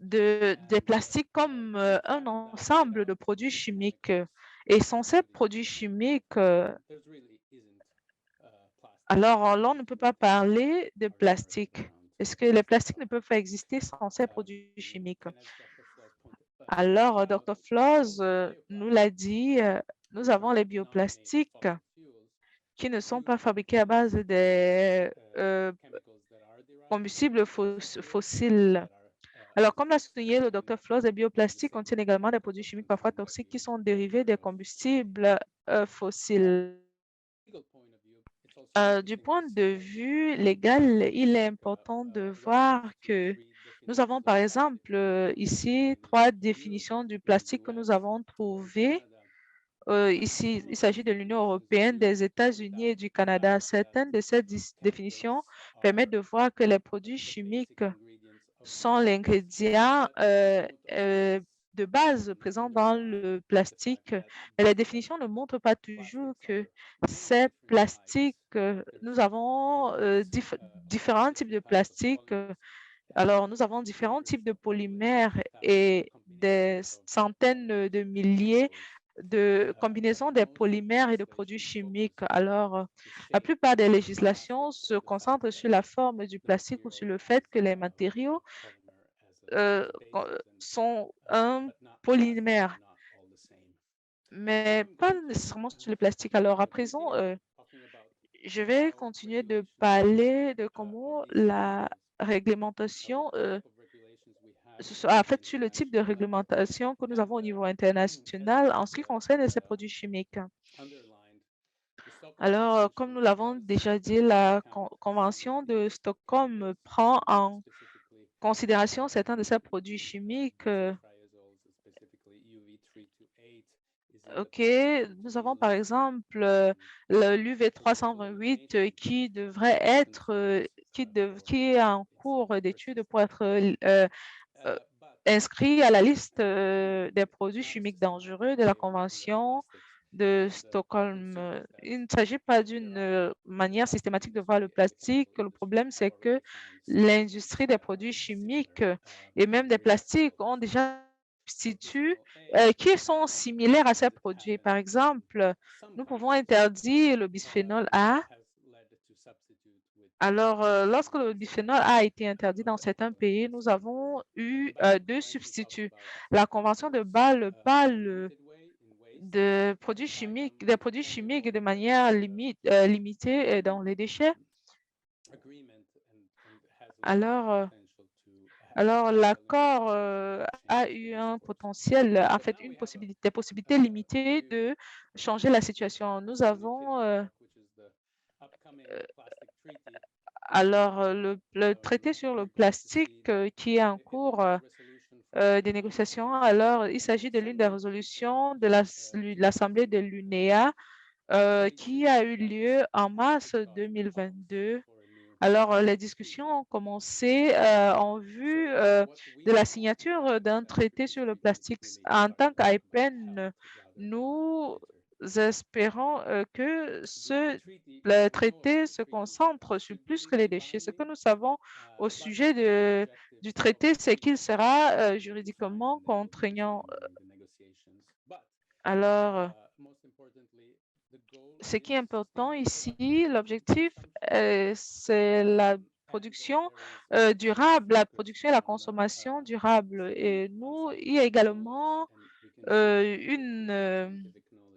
des plastiques comme un ensemble de produits chimiques. Et sans ces produits chimiques, alors l'on ne peut pas parler de plastique. Est-ce que les plastiques ne peuvent pas exister sans ces produits chimiques? Alors, Dr. Floss nous l'a dit, nous avons les bioplastiques qui ne sont pas fabriqués à base des combustibles fossiles. Alors, comme l'a souligné le Dr. Floss, les bioplastiques contiennent également des produits chimiques parfois toxiques qui sont dérivés des combustibles fossiles. Du point de vue légal, il est important de voir que nous avons par exemple ici 3 définitions du plastique que nous avons trouvées. Ici, il s'agit de l'Union européenne, des États-Unis et du Canada. Certaines de ces définitions permettent de voir que les produits chimiques sont l'ingrédient de base présent dans le plastique. Mais les définitions ne montrent pas toujours que ces plastiques, nous avons différents types de plastiques. Alors, nous avons différents types de polymères et des centaines de milliers de combinaisons des polymères et de produits chimiques. Alors, la plupart des législations se concentrent sur la forme du plastique ou sur le fait que les matériaux sont un polymère, mais pas nécessairement sur le plastique. Alors, à présent, je vais continuer de parler de comment la réglementation en fait, sur le type de réglementation que nous avons au niveau international en ce qui concerne ces produits chimiques. Alors, comme nous l'avons déjà dit, la Convention de Stockholm prend en considération certains de ces produits chimiques. OK, nous avons par exemple l'UV 328 qui devrait être, qui est en cours d'étude pour être inscrit à la liste des produits chimiques dangereux de la Convention de Stockholm. Il ne s'agit pas d'une manière systématique de voir le plastique. Le problème, c'est que l'industrie des produits chimiques et même des plastiques ont déjà substituts qui sont similaires à ces produits. Par exemple, nous pouvons interdire le bisphénol A. Alors, lorsque le bisphénol A a été interdit dans certains pays, nous avons eu 2 substituts. La Convention de Bâle parle des produits chimiques de manière limitée dans les déchets. Alors, l'accord a eu un potentiel, en fait, des possibilités limitées de changer la situation. Nous avons alors le traité sur le plastique qui est en cours des négociations. Alors, il s'agit de l'une des résolutions de l'Assemblée de l'UNEA qui a eu lieu en mars 2022. Alors, les discussions ont commencé en vue de la signature d'un traité sur le plastique. En tant qu'IPEN, nous espérons que le traité se concentre sur plus que les déchets. Ce que nous savons au sujet du traité, c'est qu'il sera juridiquement contraignant. Alors, ce qui est important ici, l'objectif, c'est production durable, la production et la consommation durable. Et nous, il y a également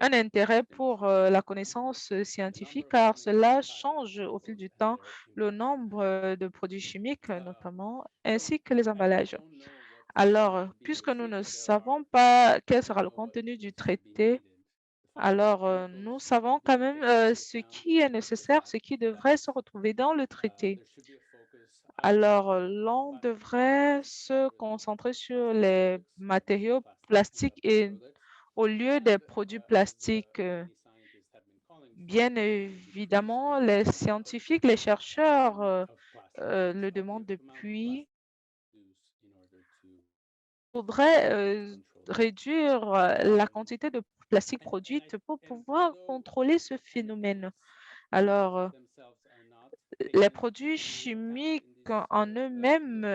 un intérêt pour la connaissance scientifique, car cela change au fil du temps le nombre de produits chimiques, notamment, ainsi que les emballages. Alors, puisque nous ne savons pas quel sera le contenu du traité, alors nous savons quand même ce qui est nécessaire, ce qui devrait se retrouver dans le traité. Alors, l'on devrait se concentrer sur les matériaux plastiques et au lieu des produits plastiques. Bien évidemment, les scientifiques, les chercheurs le demandent depuis. Il faudrait réduire la quantité de plastique produite pour pouvoir contrôler ce phénomène. Alors, les produits chimiques en eux-mêmes,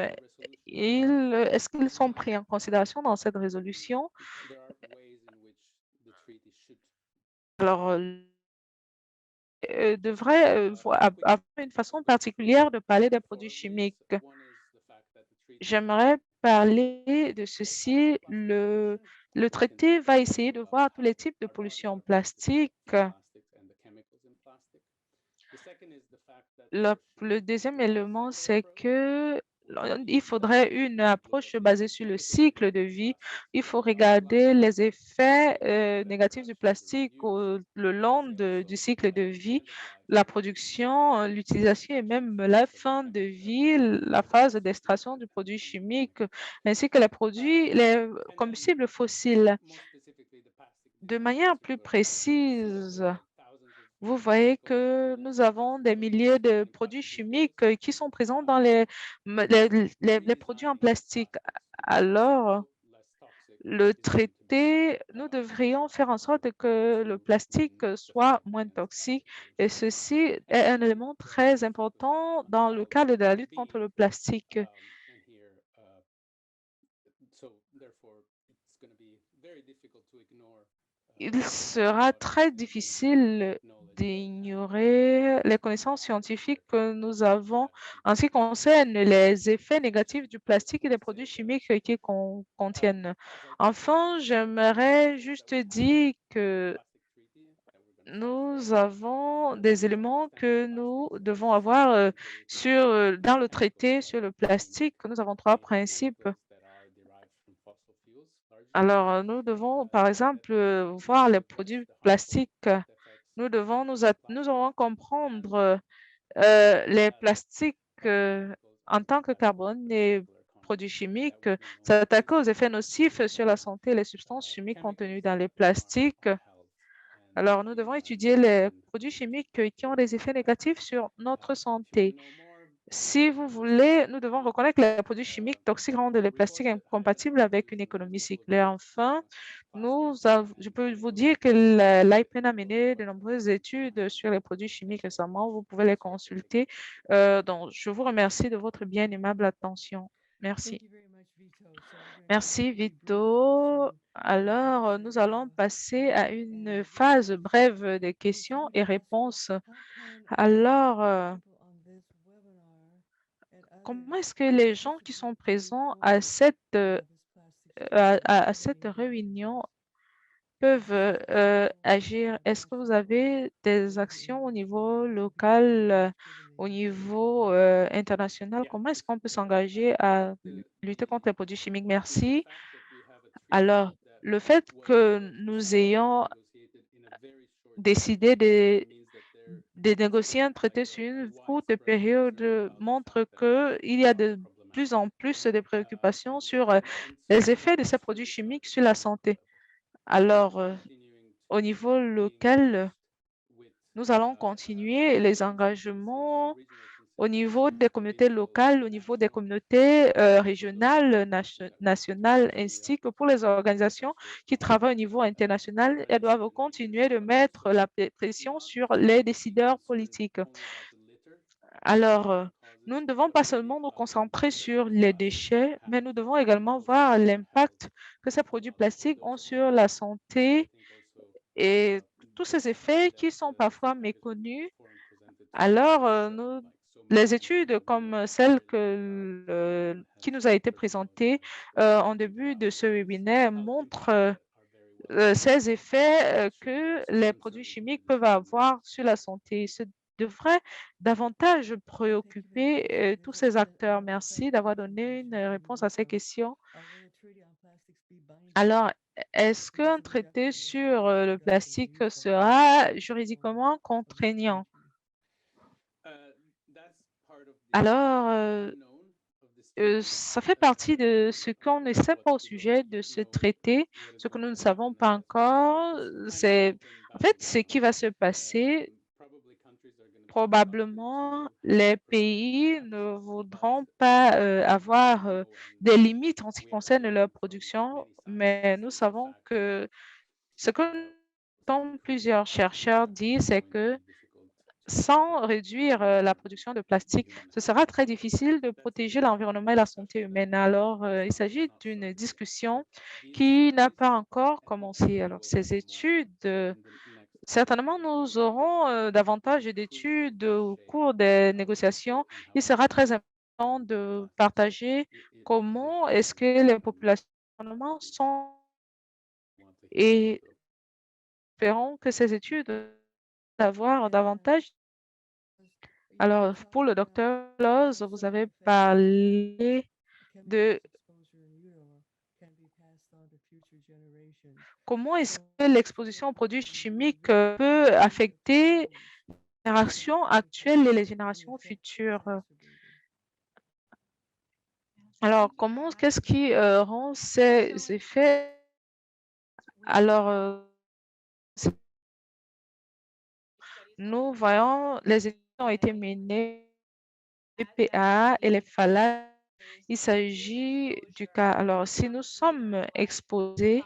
est-ce qu'ils sont pris en considération dans cette résolution? Alors, devrait avoir une façon particulière de parler des produits chimiques. J'aimerais parler de ceci. Le traité va essayer de voir tous les types de pollution plastique. Le deuxième élément, c'est que il faudrait une approche basée sur le cycle de vie. Il faut regarder les effets négatifs du plastique le long du cycle de vie, la production, l'utilisation et même la fin de vie, la phase d'extraction du produit chimique, ainsi que les combustibles fossiles. De manière plus précise, vous voyez que nous avons des milliers de produits chimiques qui sont présents dans les produits en plastique. Alors, le traité, nous devrions faire en sorte que le plastique soit moins toxique et ceci est un élément très important dans le cadre de la lutte contre le plastique. Il sera très difficile d'ignorer les connaissances scientifiques que nous avons en ce qui concerne les effets négatifs du plastique et des produits chimiques qui contiennent. Enfin, j'aimerais juste dire que nous avons des éléments que nous devons avoir dans le traité sur le plastique. Nous avons trois principes. Alors, nous devons, par exemple, voir les produits plastiques. Nous devons comprendre les plastiques en tant que carbone et produits chimiques, s'attaquer aux effets nocifs sur la santé et les substances chimiques contenues dans les plastiques. Alors, nous devons étudier les produits chimiques qui ont des effets négatifs sur notre santé. Si vous voulez, nous devons reconnaître que les produits chimiques toxiques rendent les plastiques incompatibles avec une économie circulaire. Enfin, je peux vous dire que l'IPN a mené de nombreuses études sur les produits chimiques récemment. Vous pouvez les consulter. Donc, je vous remercie de votre bien aimable attention. Merci. Merci, Vito. Alors, nous allons passer à une phase brève des questions et réponses. Alors, comment est-ce que les gens qui sont présents à cette réunion peuvent agir? Est-ce que vous avez des actions au niveau local, au niveau international? Comment est-ce qu'on peut s'engager à lutter contre les produits chimiques? Merci. Alors, le fait que nous ayons décidé de négocier un traité sur une courte période montre qu'il y a de plus en plus de préoccupations sur les effets de ces produits chimiques sur la santé. Alors, au niveau local, nous allons continuer les engagements au niveau des communautés locales, au niveau des communautés régionales, nationales, ainsi que pour les organisations qui travaillent au niveau international. Elles doivent continuer de mettre la pression sur les décideurs politiques. Alors, nous ne devons pas seulement nous concentrer sur les déchets, mais nous devons également voir l'impact que ces produits plastiques ont sur la santé et tous ces effets qui sont parfois méconnus. Alors, les études comme celle qui nous a été présentée en début de ce webinaire montrent ces effets que les produits chimiques peuvent avoir sur la santé. Ce devrait davantage préoccuper tous ces acteurs. Merci d'avoir donné une réponse à ces questions. Alors, est-ce qu'un traité sur le plastique sera juridiquement contraignant? Alors, ça fait partie de ce qu'on ne sait pas au sujet de ce traité. Ce que nous ne savons pas encore, c'est en fait ce qui va se passer. Probablement, les pays ne voudront pas avoir des limites en ce qui concerne leur production, mais nous savons que ce que plusieurs chercheurs disent, c'est que sans réduire la production de plastique, ce sera très difficile de protéger l'environnement et la santé humaine. Alors, il s'agit d'une discussion qui n'a pas encore commencé. Alors, ces études, certainement, nous aurons davantage d'études au cours des négociations. Il sera très important de partager comment est-ce que les populations sont et espérons que ces études avoir davantage. Alors, pour le docteur Loz, vous avez parlé de comment est-ce que l'exposition aux produits chimiques peut affecter les générations actuelles et les générations futures. Alors, qu'est-ce qui rend ces effets? Alors, nous voyons les études ont été menées, BPA et les phthalates. Il s'agit du cas. Alors, si nous sommes exposés,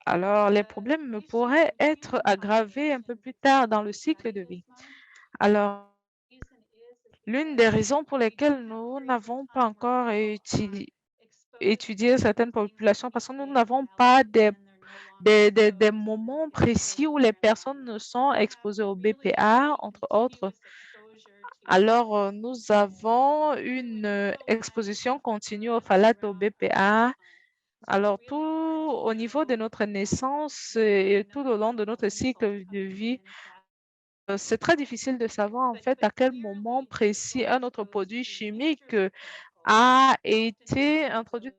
alors les problèmes pourraient être aggravés un peu plus tard dans le cycle de vie. Alors, l'une des raisons pour lesquelles nous n'avons pas encore étudié certaines populations, parce que nous n'avons pas des moments précis où les personnes ne sont exposées au BPA, entre autres. Alors, nous avons une exposition continue au phthalate au BPA. Alors, tout au niveau de notre naissance et tout au long de notre cycle de vie, c'est très difficile de savoir en fait à quel moment précis un autre produit chimique a été introduit.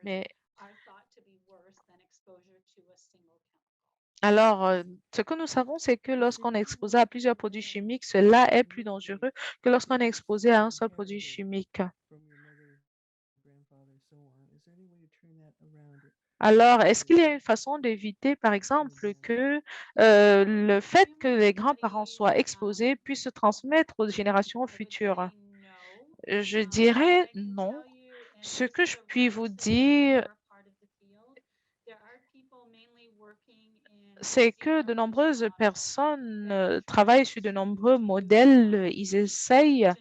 Mais alors, ce que nous savons, c'est que lorsqu'on est exposé à plusieurs produits chimiques, cela est plus dangereux que lorsqu'on est exposé à un seul produit chimique. Alors, est-ce qu'il y a une façon d'éviter, par exemple, que le fait que les grands-parents soient exposés puisse se transmettre aux générations futures? Je dirais non. Ce que je puis vous dire, c'est que de nombreuses personnes travaillent sur de nombreux modèles. Ils essayent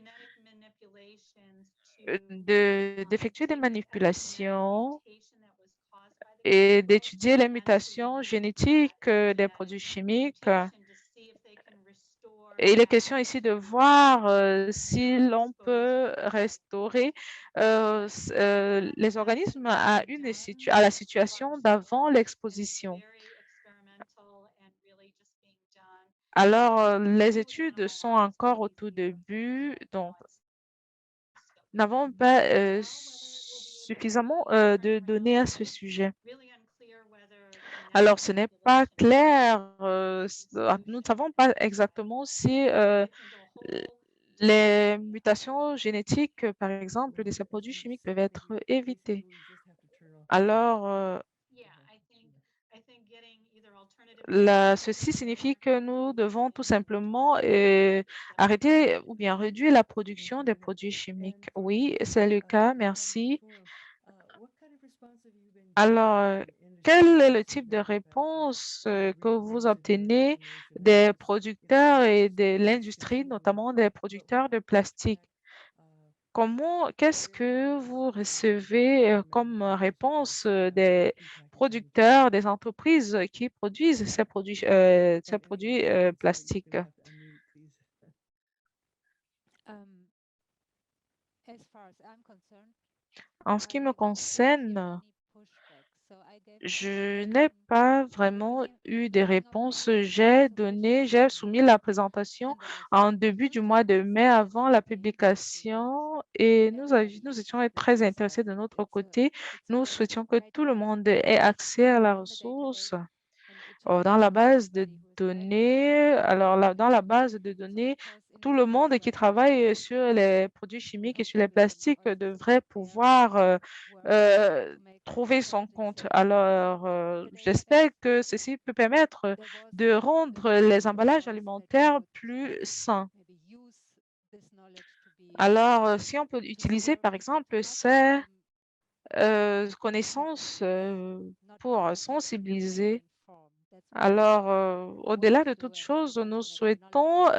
d'effectuer des manipulations et d'étudier les mutations génétiques des produits chimiques. Et il est question ici de voir si l'on peut restaurer les organismes à la situation d'avant l'exposition. Alors, les études sont encore au tout début, donc n'avons pas suffisamment de données à ce sujet. Alors, ce n'est pas clair, nous ne savons pas exactement si les mutations génétiques, par exemple, de ces produits chimiques peuvent être évitées. Alors, ceci signifie que nous devons tout simplement arrêter ou bien réduire la production des produits chimiques. Oui, c'est le cas, merci. Alors, quel est le type de réponse que vous obtenez des producteurs et de l'industrie, notamment des producteurs de plastique? Qu'est-ce que vous recevez comme réponse des producteurs, des entreprises qui produisent ces produits plastiques? En ce qui me concerne, je n'ai pas vraiment eu des réponses. J'ai soumis la présentation en début du mois de mai avant la publication et nous étions très intéressés de notre côté. Nous souhaitions que tout le monde ait accès à la ressource. Dans la base de données, dans la base de données, tout le monde qui travaille sur les produits chimiques et sur les plastiques devrait pouvoir trouver son compte. Alors, j'espère que ceci peut permettre de rendre les emballages alimentaires plus sains. Alors, si on peut utiliser, par exemple, ces connaissances pour sensibiliser. Alors, au-delà de toute chose, nous souhaitons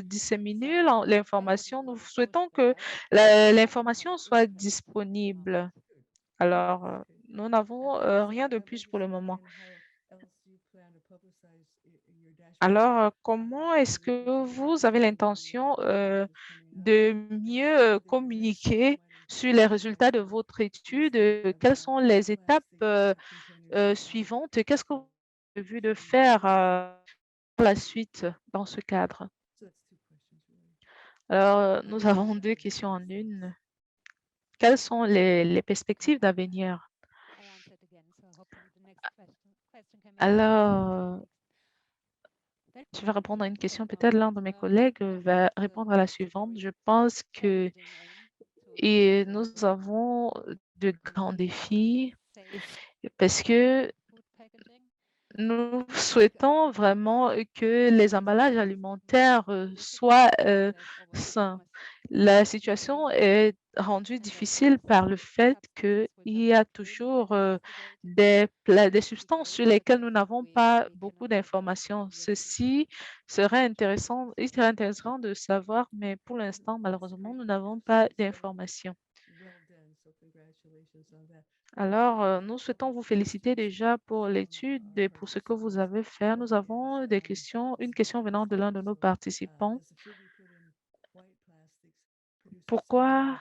disséminer l'information. Nous souhaitons que l'information soit disponible. Alors, nous n'avons rien de plus pour le moment. Alors, comment est-ce que vous avez l'intention de mieux communiquer sur les résultats de votre étude? Quelles sont les étapes suivantes? Qu'est-ce que vous avez prévu de faire pour la suite dans ce cadre? Alors, nous avons deux questions en une. Quelles sont les perspectives d'avenir? Alors, je vais répondre à une question. Peut-être l'un de mes collègues va répondre à la suivante. Je pense que nous avons de grands défis parce que nous souhaitons vraiment que les emballages alimentaires soient sains. La situation est rendue difficile par le fait qu'il y a toujours des substances sur lesquelles nous n'avons pas beaucoup d'informations. Ceci il serait intéressant de savoir, mais pour l'instant, malheureusement, nous n'avons pas d'informations. Alors, nous souhaitons vous féliciter déjà pour l'étude et pour ce que vous avez fait. Nous avons une question venant de l'un de nos participants. Pourquoi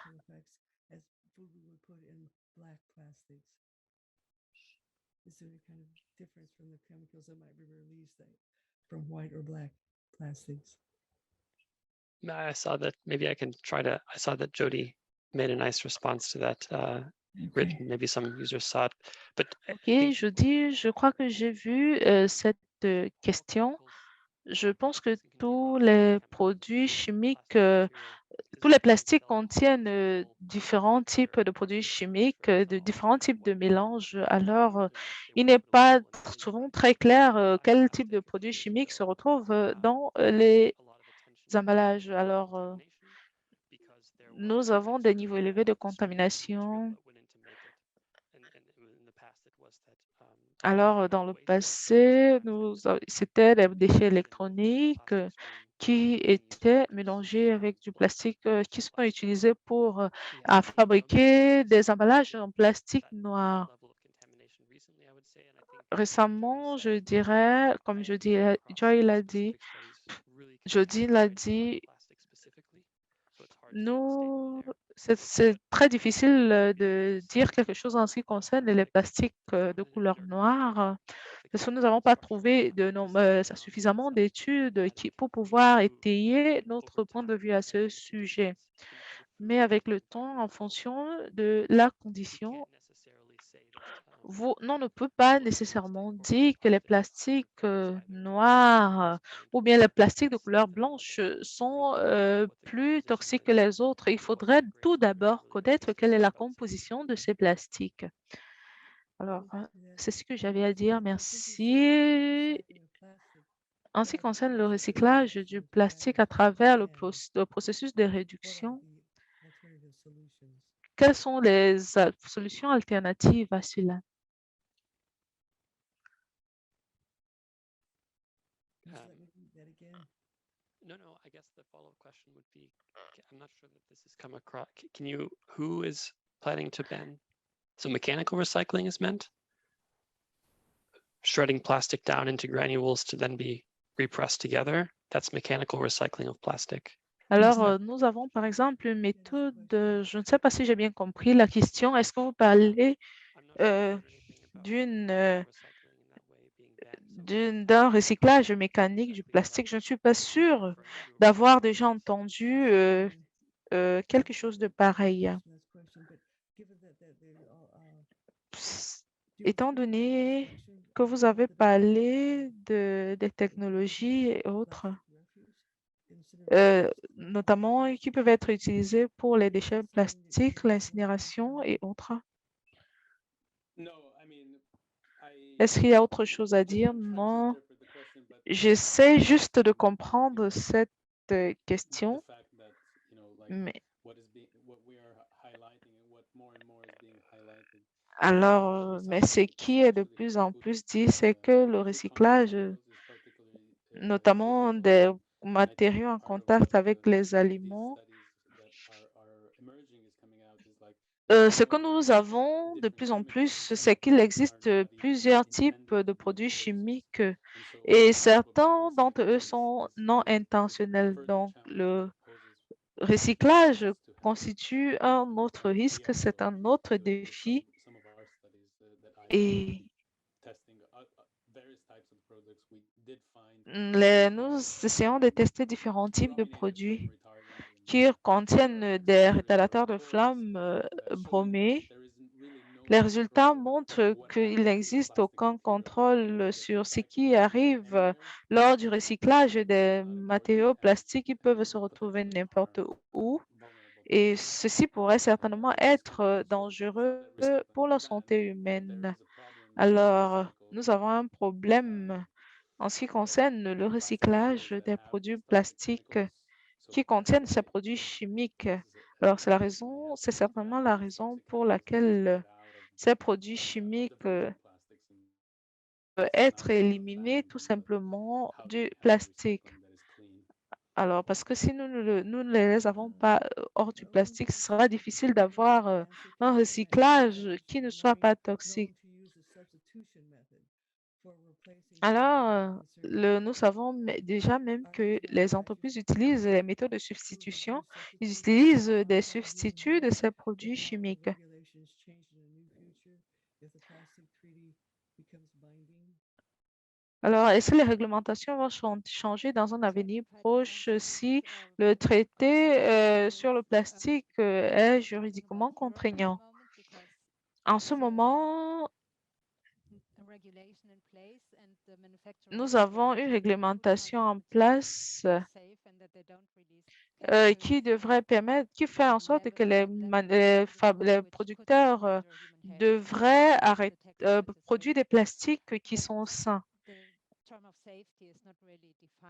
I saw that I saw that Jody made a nice response to that written. Maybe some users saw it, but Ok, je crois que j'ai vu cette question. Je pense que tous les produits chimiques, tous les plastiques contiennent différents types de produits chimiques, de différents types de mélanges. Alors, il n'est pas souvent très clair quel type de produit chimique se retrouve dans les emballages. Alors, nous avons des niveaux élevés de contamination. Alors, dans le passé, c'était des déchets électroniques qui étaient mélangés avec du plastique qui sont utilisés pour à fabriquer des emballages en plastique noir. Récemment, je dirais, comme Joy l'a dit, Jody l'a dit, c'est très difficile de dire quelque chose en ce qui concerne les plastiques de couleur noire parce que nous n'avons pas trouvé suffisamment d'études pour pouvoir étayer notre point de vue à ce sujet. Mais avec le temps, en fonction de la condition, on ne peut pas nécessairement dire que les plastiques noirs ou bien les plastiques de couleur blanche sont plus toxiques que les autres. Il faudrait tout d'abord connaître quelle est la composition de ces plastiques. Alors, c'est ce que j'avais à dire. Merci. En ce qui concerne le recyclage du plastique à travers le processus de réduction, quelles sont les solutions alternatives à cela? No, I guess the follow-up question would be, I'm not sure that this has come across. Who is planning to ban? So mechanical recycling is meant? Shredding plastic down into granules to then be repressed together? That's mechanical recycling of plastic. Alors, not- nous avons par exemple une méthode, je ne sais pas si j'ai bien compris la question. Est-ce que vous parlez I'm not sure I've euh, heard anything about d'une, mechanical recycling in that way being banned. So d'un recyclage mécanique du exactly what plastique? Je ne suis pas you're sûre referring to or d'avoir what déjà is. entendu quelque chose de pareil. Étant donné que vous avez parlé des technologies et autres, notamment qui peuvent être utilisées pour les déchets plastiques, l'incinération et autres. Est-ce qu'il y a autre chose à dire? Non. J'essaie juste de comprendre cette question, mais alors, mais ce qui est de plus en plus dit, c'est que le recyclage, notamment des matériaux en contact avec les aliments, ce que nous avons de plus en plus, c'est qu'il existe plusieurs types de produits chimiques et certains d'entre eux sont non intentionnels. Donc, le recyclage constitue un autre risque, c'est un autre défi et nous essayons de tester différents types de produits qui contiennent des retardateurs de flammes bromés. Les résultats montrent qu'il n'existe aucun contrôle sur ce qui arrive lors du recyclage des matériaux plastiques qui peuvent se retrouver n'importe où. Et ceci pourrait certainement être dangereux pour la santé humaine. Alors, nous avons un problème en ce qui concerne le recyclage des produits plastiques qui contiennent ces produits chimiques. Alors, c'est certainement la raison pour laquelle ces produits chimiques peuvent être éliminés tout simplement du plastique. Alors, parce que si nous ne les avons pas hors du plastique, ce sera difficile d'avoir un recyclage qui ne soit pas toxique. Alors, nous savons déjà même que les entreprises utilisent les méthodes de substitution. Ils utilisent des substituts de ces produits chimiques. Alors, est-ce que les réglementations vont changer dans un avenir proche si le traité sur le plastique est juridiquement contraignant? En ce moment, nous avons une réglementation en place qui fait en sorte que les producteurs devraient produire des plastiques qui sont sains.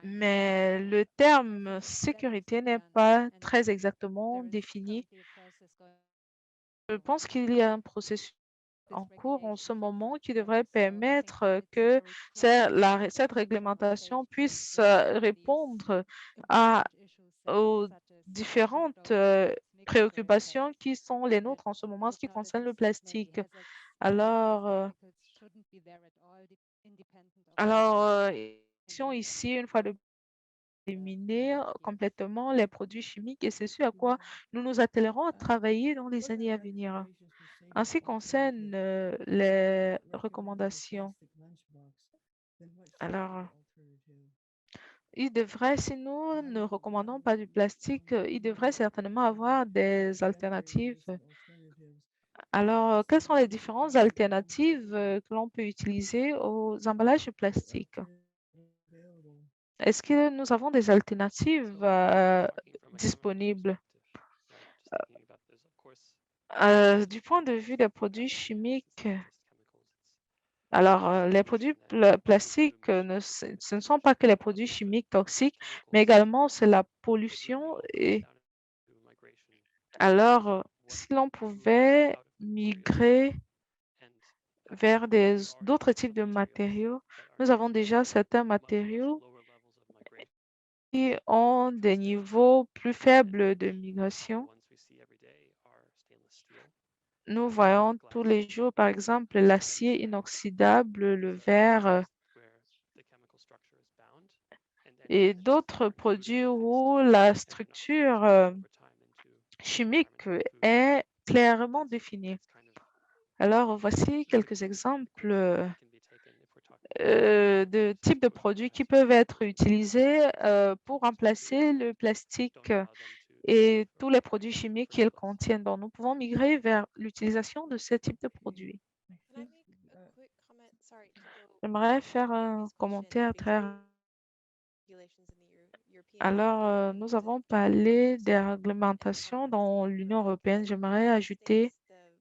Mais le terme sécurité n'est pas très exactement défini. Je pense qu'il y a un processus en cours en ce moment qui devrait permettre que cette réglementation puisse répondre aux différentes préoccupations qui sont les nôtres en ce moment, en ce qui concerne le plastique. Alors, ici, une fois de éliminer complètement les produits chimiques et c'est ce à quoi nous nous attellerons à travailler dans les années à venir. En ce qui concerne les recommandations, alors, il devrait, si nous ne recommandons pas du plastique, il devrait certainement avoir des alternatives. Alors, quelles sont les différentes alternatives que l'on peut utiliser aux emballages plastiques? Est-ce que nous avons des alternatives Talking from a chemical disponibles? perspective, right? Just thinking about this, of course, Du point de vue des produits plastic and it's chimiques, not just chemicals, alors les produits pollution and plastiques, ce ne sont pas que les produits chimiques toxiques, mais également c'est la pollution. Et alors, si l'on pouvait migrer vers d'autres types de matériaux, nous avons déjà certains matériaux qui ont des niveaux plus faibles de migration. Nous voyons tous les jours, par exemple, l'acier inoxydable, le verre et d'autres produits où la structure chimique est clairement définie. Alors, voici quelques exemples de types de produits qui peuvent être utilisés pour remplacer le plastique et tous les produits chimiques qu'ils contiennent. Donc, nous pouvons migrer vers l'utilisation de ce type de produits. Can I make a quick comment? Sorry to go J'aimerais faire on un Abby's question, commentaire très basically regulations in the European Alors, Union nous to avons get parlé to des and réglementations compromise dans in l'Union Europe. européenne. In J'aimerais the United ajouter States,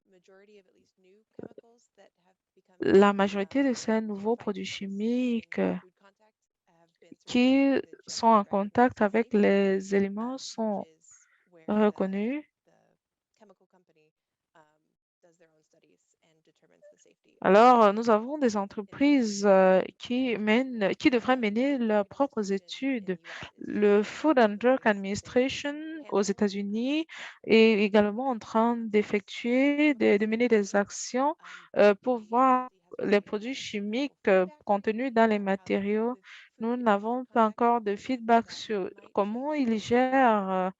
the majority of at least new chemicals that have become la majorité de ces nouveaux certified produits to be safe chimiques in food contact have been certified qui through the sont General en Directorate contact Food avec Safety, les éléments which sont is where reconnus. the chemical company does their own studies and determines the safety of Alors, the nous avons des chemicals entreprises qui devraient mener leurs propres études. Le Food and Drug Administration aux États-Unis est également en train d'effectuer, de mener des actions pour voir les produits chimiques contenus dans les matériaux. Nous n'avons pas encore de feedback sur comment ils gèrent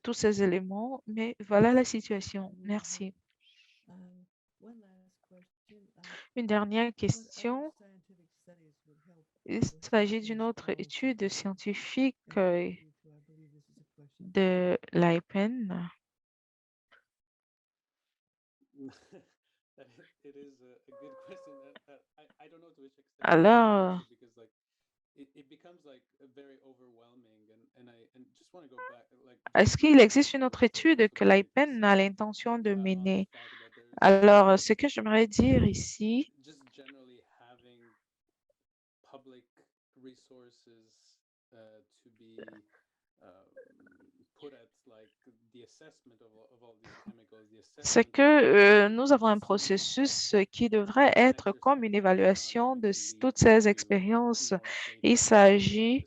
tous ces éléments, mais voilà la situation. Merci. One last question. Une dernière What other question. scientific studies would help Il with s'agit this d'une autre balance étude scientifique and I believe this is a question. de l'IPEN. It is a good question. I don't know to which extent Alors, because like it becomes like very overwhelming and just want to go back like est-ce qu'il existe une autre étude que l'IPEN a l'intention de mener? Alors, ce que j'aimerais dire ici, just generally having public resources to be put at like the assessment of all these chemicals, the c'est assessment que nous avons un processus qui devrait être comme une évaluation de toutes ces expériences. Il s'agit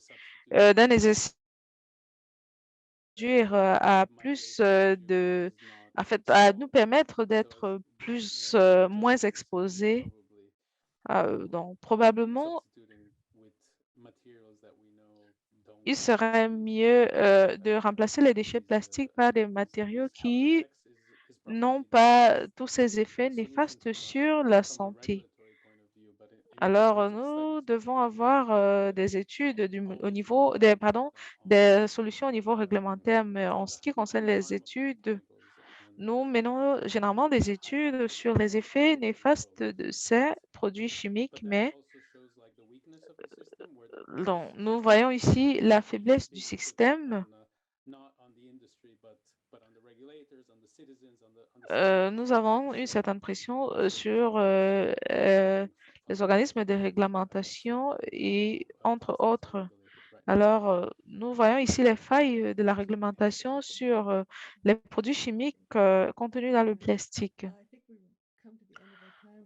d'un exercice à plus en fait, à nous permettre d'être moins exposés. Donc, probablement, il serait mieux de remplacer les déchets plastiques par des matériaux qui n'ont pas tous ces effets néfastes sur la santé. Alors, nous devons avoir des études au niveau des solutions au niveau réglementaire, mais en ce qui concerne les études, nous menons généralement des études sur les effets néfastes de ces produits chimiques, mais donc, nous voyons ici la faiblesse du système. Nous avons une certaine pression sur les organismes de réglementation et entre autres. Alors, nous voyons ici les failles de la réglementation sur les produits chimiques contenus dans le plastique.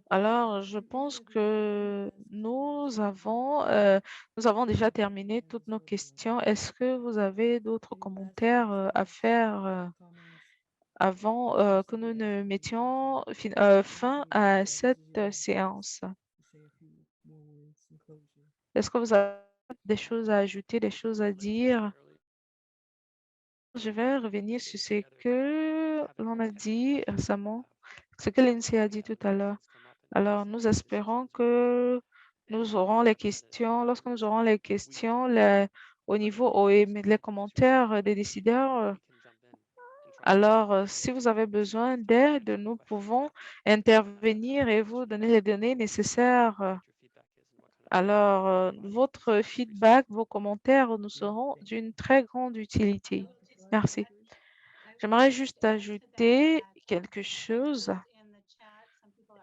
Alors, je pense que nous avons déjà terminé toutes nos questions. Est-ce que vous avez d'autres commentaires à faire avant que nous ne mettions fin à cette séance? Est-ce que vous avez des choses à ajouter, des choses à dire? Je vais revenir sur ce que l'on a dit récemment, ce que Lindsay a dit tout à l'heure. Alors, nous espérons que nous aurons les questions, lorsque nous aurons les questions au niveau les commentaires des décideurs. Alors, si vous avez besoin d'aide, nous pouvons intervenir et vous donner les données nécessaires. Alors, votre feedback, vos commentaires nous seront d'une très grande utilité. Merci. J'aimerais juste ajouter quelque chose.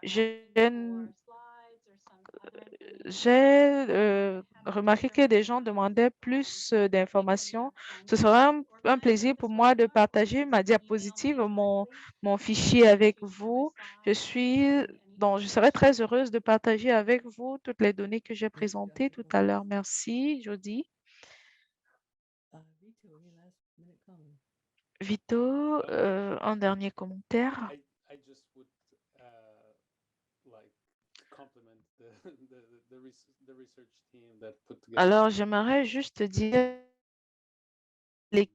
J'ai remarqué que des gens demandaient plus d'informations. Ce sera un plaisir pour moi de partager ma diapositive, mon fichier avec vous. Donc, je serai très heureuse de partager avec vous toutes les données que j'ai présentées tout à l'heure. Merci, Jody. Vito, un dernier commentaire. the research team that put together Alors, this j'aimerais juste dire les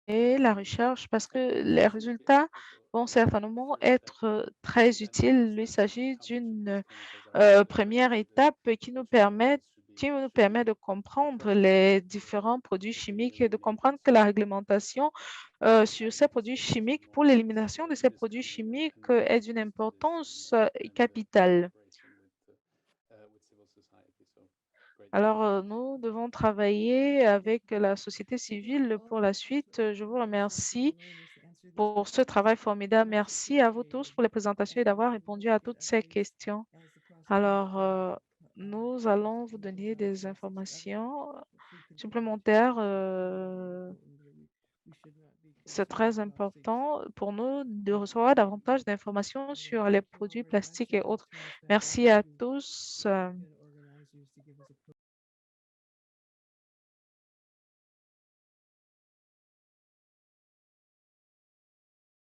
et la recherche parce que les résultats vont certainement être très utiles. Il s'agit d'une première étape qui nous permet de comprendre les différents produits chimiques et de comprendre que la réglementation sur ces produits chimiques, pour l'élimination de ces produits chimiques, est d'une importance capitale. Alors, nous devons travailler avec la société civile pour la suite. Je vous remercie pour ce travail formidable. Merci à vous tous pour les présentations et d'avoir répondu à toutes ces questions. Alors, nous allons vous donner des informations supplémentaires. C'est très important pour nous de recevoir davantage d'informations sur les produits plastiques et autres. Merci à tous.